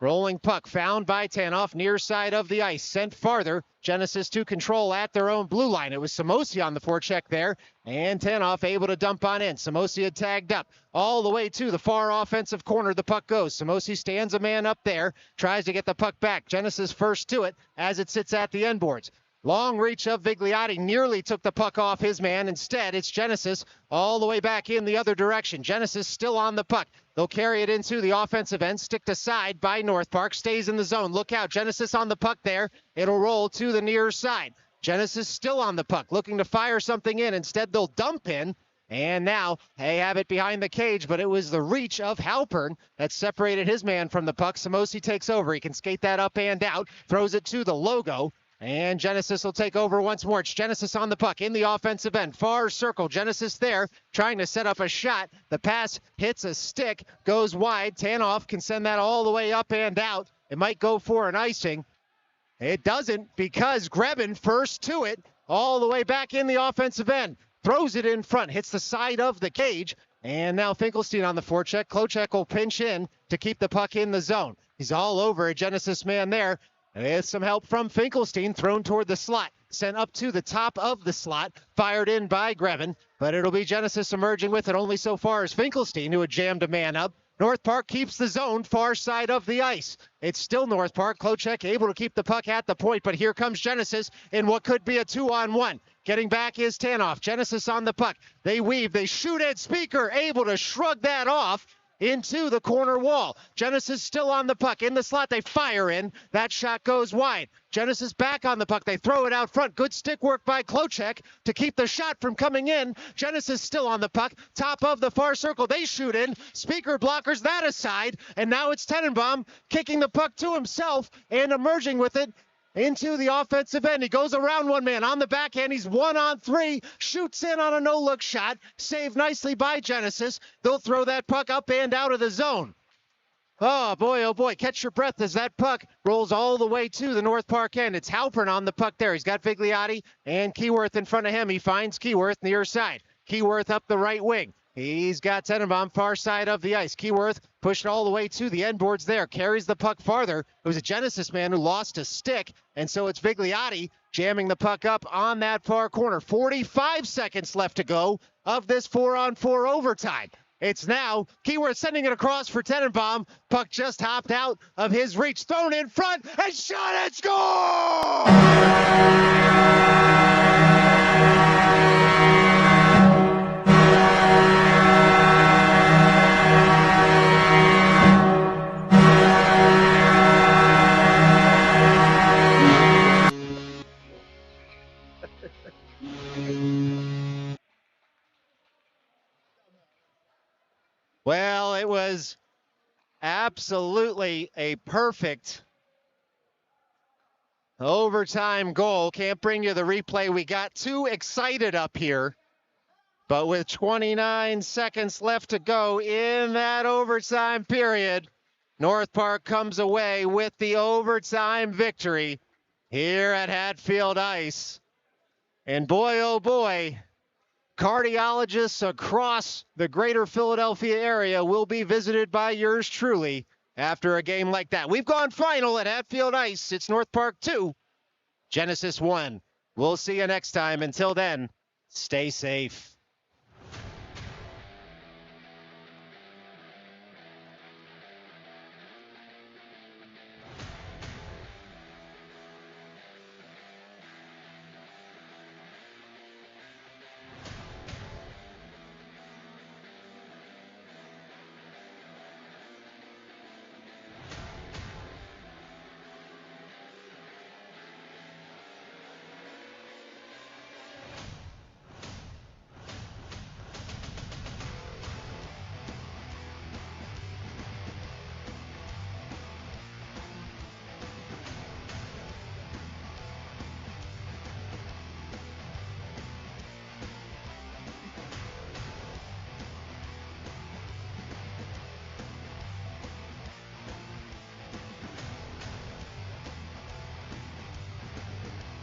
Rolling puck found by Tanoff near side of the ice. Sent farther. Genesis to control at their own blue line. It was Samosi on the forecheck there. And Tanoff able to dump on in. Samosi had tagged up all the way to the far offensive corner. The puck goes. Samosi stands a man up there. Tries to get the puck back. Genesis first to it as it sits at the end boards. Long reach of Vigliotti nearly took the puck off his man. Instead, it's Genesis all the way back in the other direction. Genesis still on the puck. They'll carry it into the offensive end. Sticked aside by North Park. Stays in the zone. Look out. Genesis on the puck there. It'll roll to the near side. Genesis still on the puck, looking to fire something in. Instead, they'll dump in. And now they have it behind the cage, but it was the reach of Halpern that separated his man from the puck. Samosi takes over. He can skate that up and out. Throws it to the logo. And Genesis will take over once more. It's Genesis on the puck in the offensive end. Far circle. Genesis there trying to set up a shot. The pass hits a stick, goes wide. Tanoff can send that all the way up and out. It might go for an icing. It doesn't because Grebin first to it all the way back in the offensive end. Throws it in front. Hits the side of the cage. And now Finkelstein on the forecheck. Klocek will pinch in to keep the puck in the zone. He's all over a Genesis man there. With some help from Finkelstein, thrown toward the slot. Sent up to the top of the slot. Fired in by Grevin. But it'll be Genesis emerging with it only so far as Finkelstein, who had jammed a man up. North Park keeps the zone far side of the ice. It's still North Park. Klocek able to keep the puck at the point, but here comes Genesis in what could be a 2-on-1. Getting back is Tanoff. Genesis on the puck. They weave. They shoot at Speaker. Able to shrug that off into the corner wall. Genesis still on the puck. In the slot, they fire in. That shot goes wide. Genesis back on the puck. They throw it out front. Good stick work by Klocek to keep the shot from coming in. Genesis still on the puck. Top of the far circle. They shoot in. Speaker blockers that aside. And now it's Tenenbaum kicking the puck to himself and emerging with it into the offensive end. He goes around one man on the backhand. He's 1-on-3. Shoots in on a no-look shot. Saved nicely by Genesis. They'll throw that puck up and out of the zone. Oh boy. Catch your breath as that puck rolls all the way to the North Park end. It's Halpern on the puck there. He's got Vigliotti and Keyworth in front of him. He finds Keyworth near side. Keyworth up the right wing. He's got Tenenbaum far side of the ice. Keyworth pushed all the way to the end boards there. Carries the puck farther. It was a Genesis man who lost a stick. And so it's Vigliotti jamming the puck up on that far corner. 45 seconds left to go of this 4-on-4 overtime. It's now Keyworth sending it across for Tenenbaum. Puck just hopped out of his reach. Thrown in front and shot and score! Well, it was absolutely a perfect overtime goal. Can't bring you the replay. We got too excited up here. But with 29 seconds left to go in that overtime period, North Park comes away with the overtime victory here at Hatfield Ice. And boy, oh boy, cardiologists across the greater Philadelphia area will be visited by yours truly after a game like that. We've gone final at Hatfield Ice. It's North Park 2, Genesis 1. We'll see you next time. Until then, stay safe.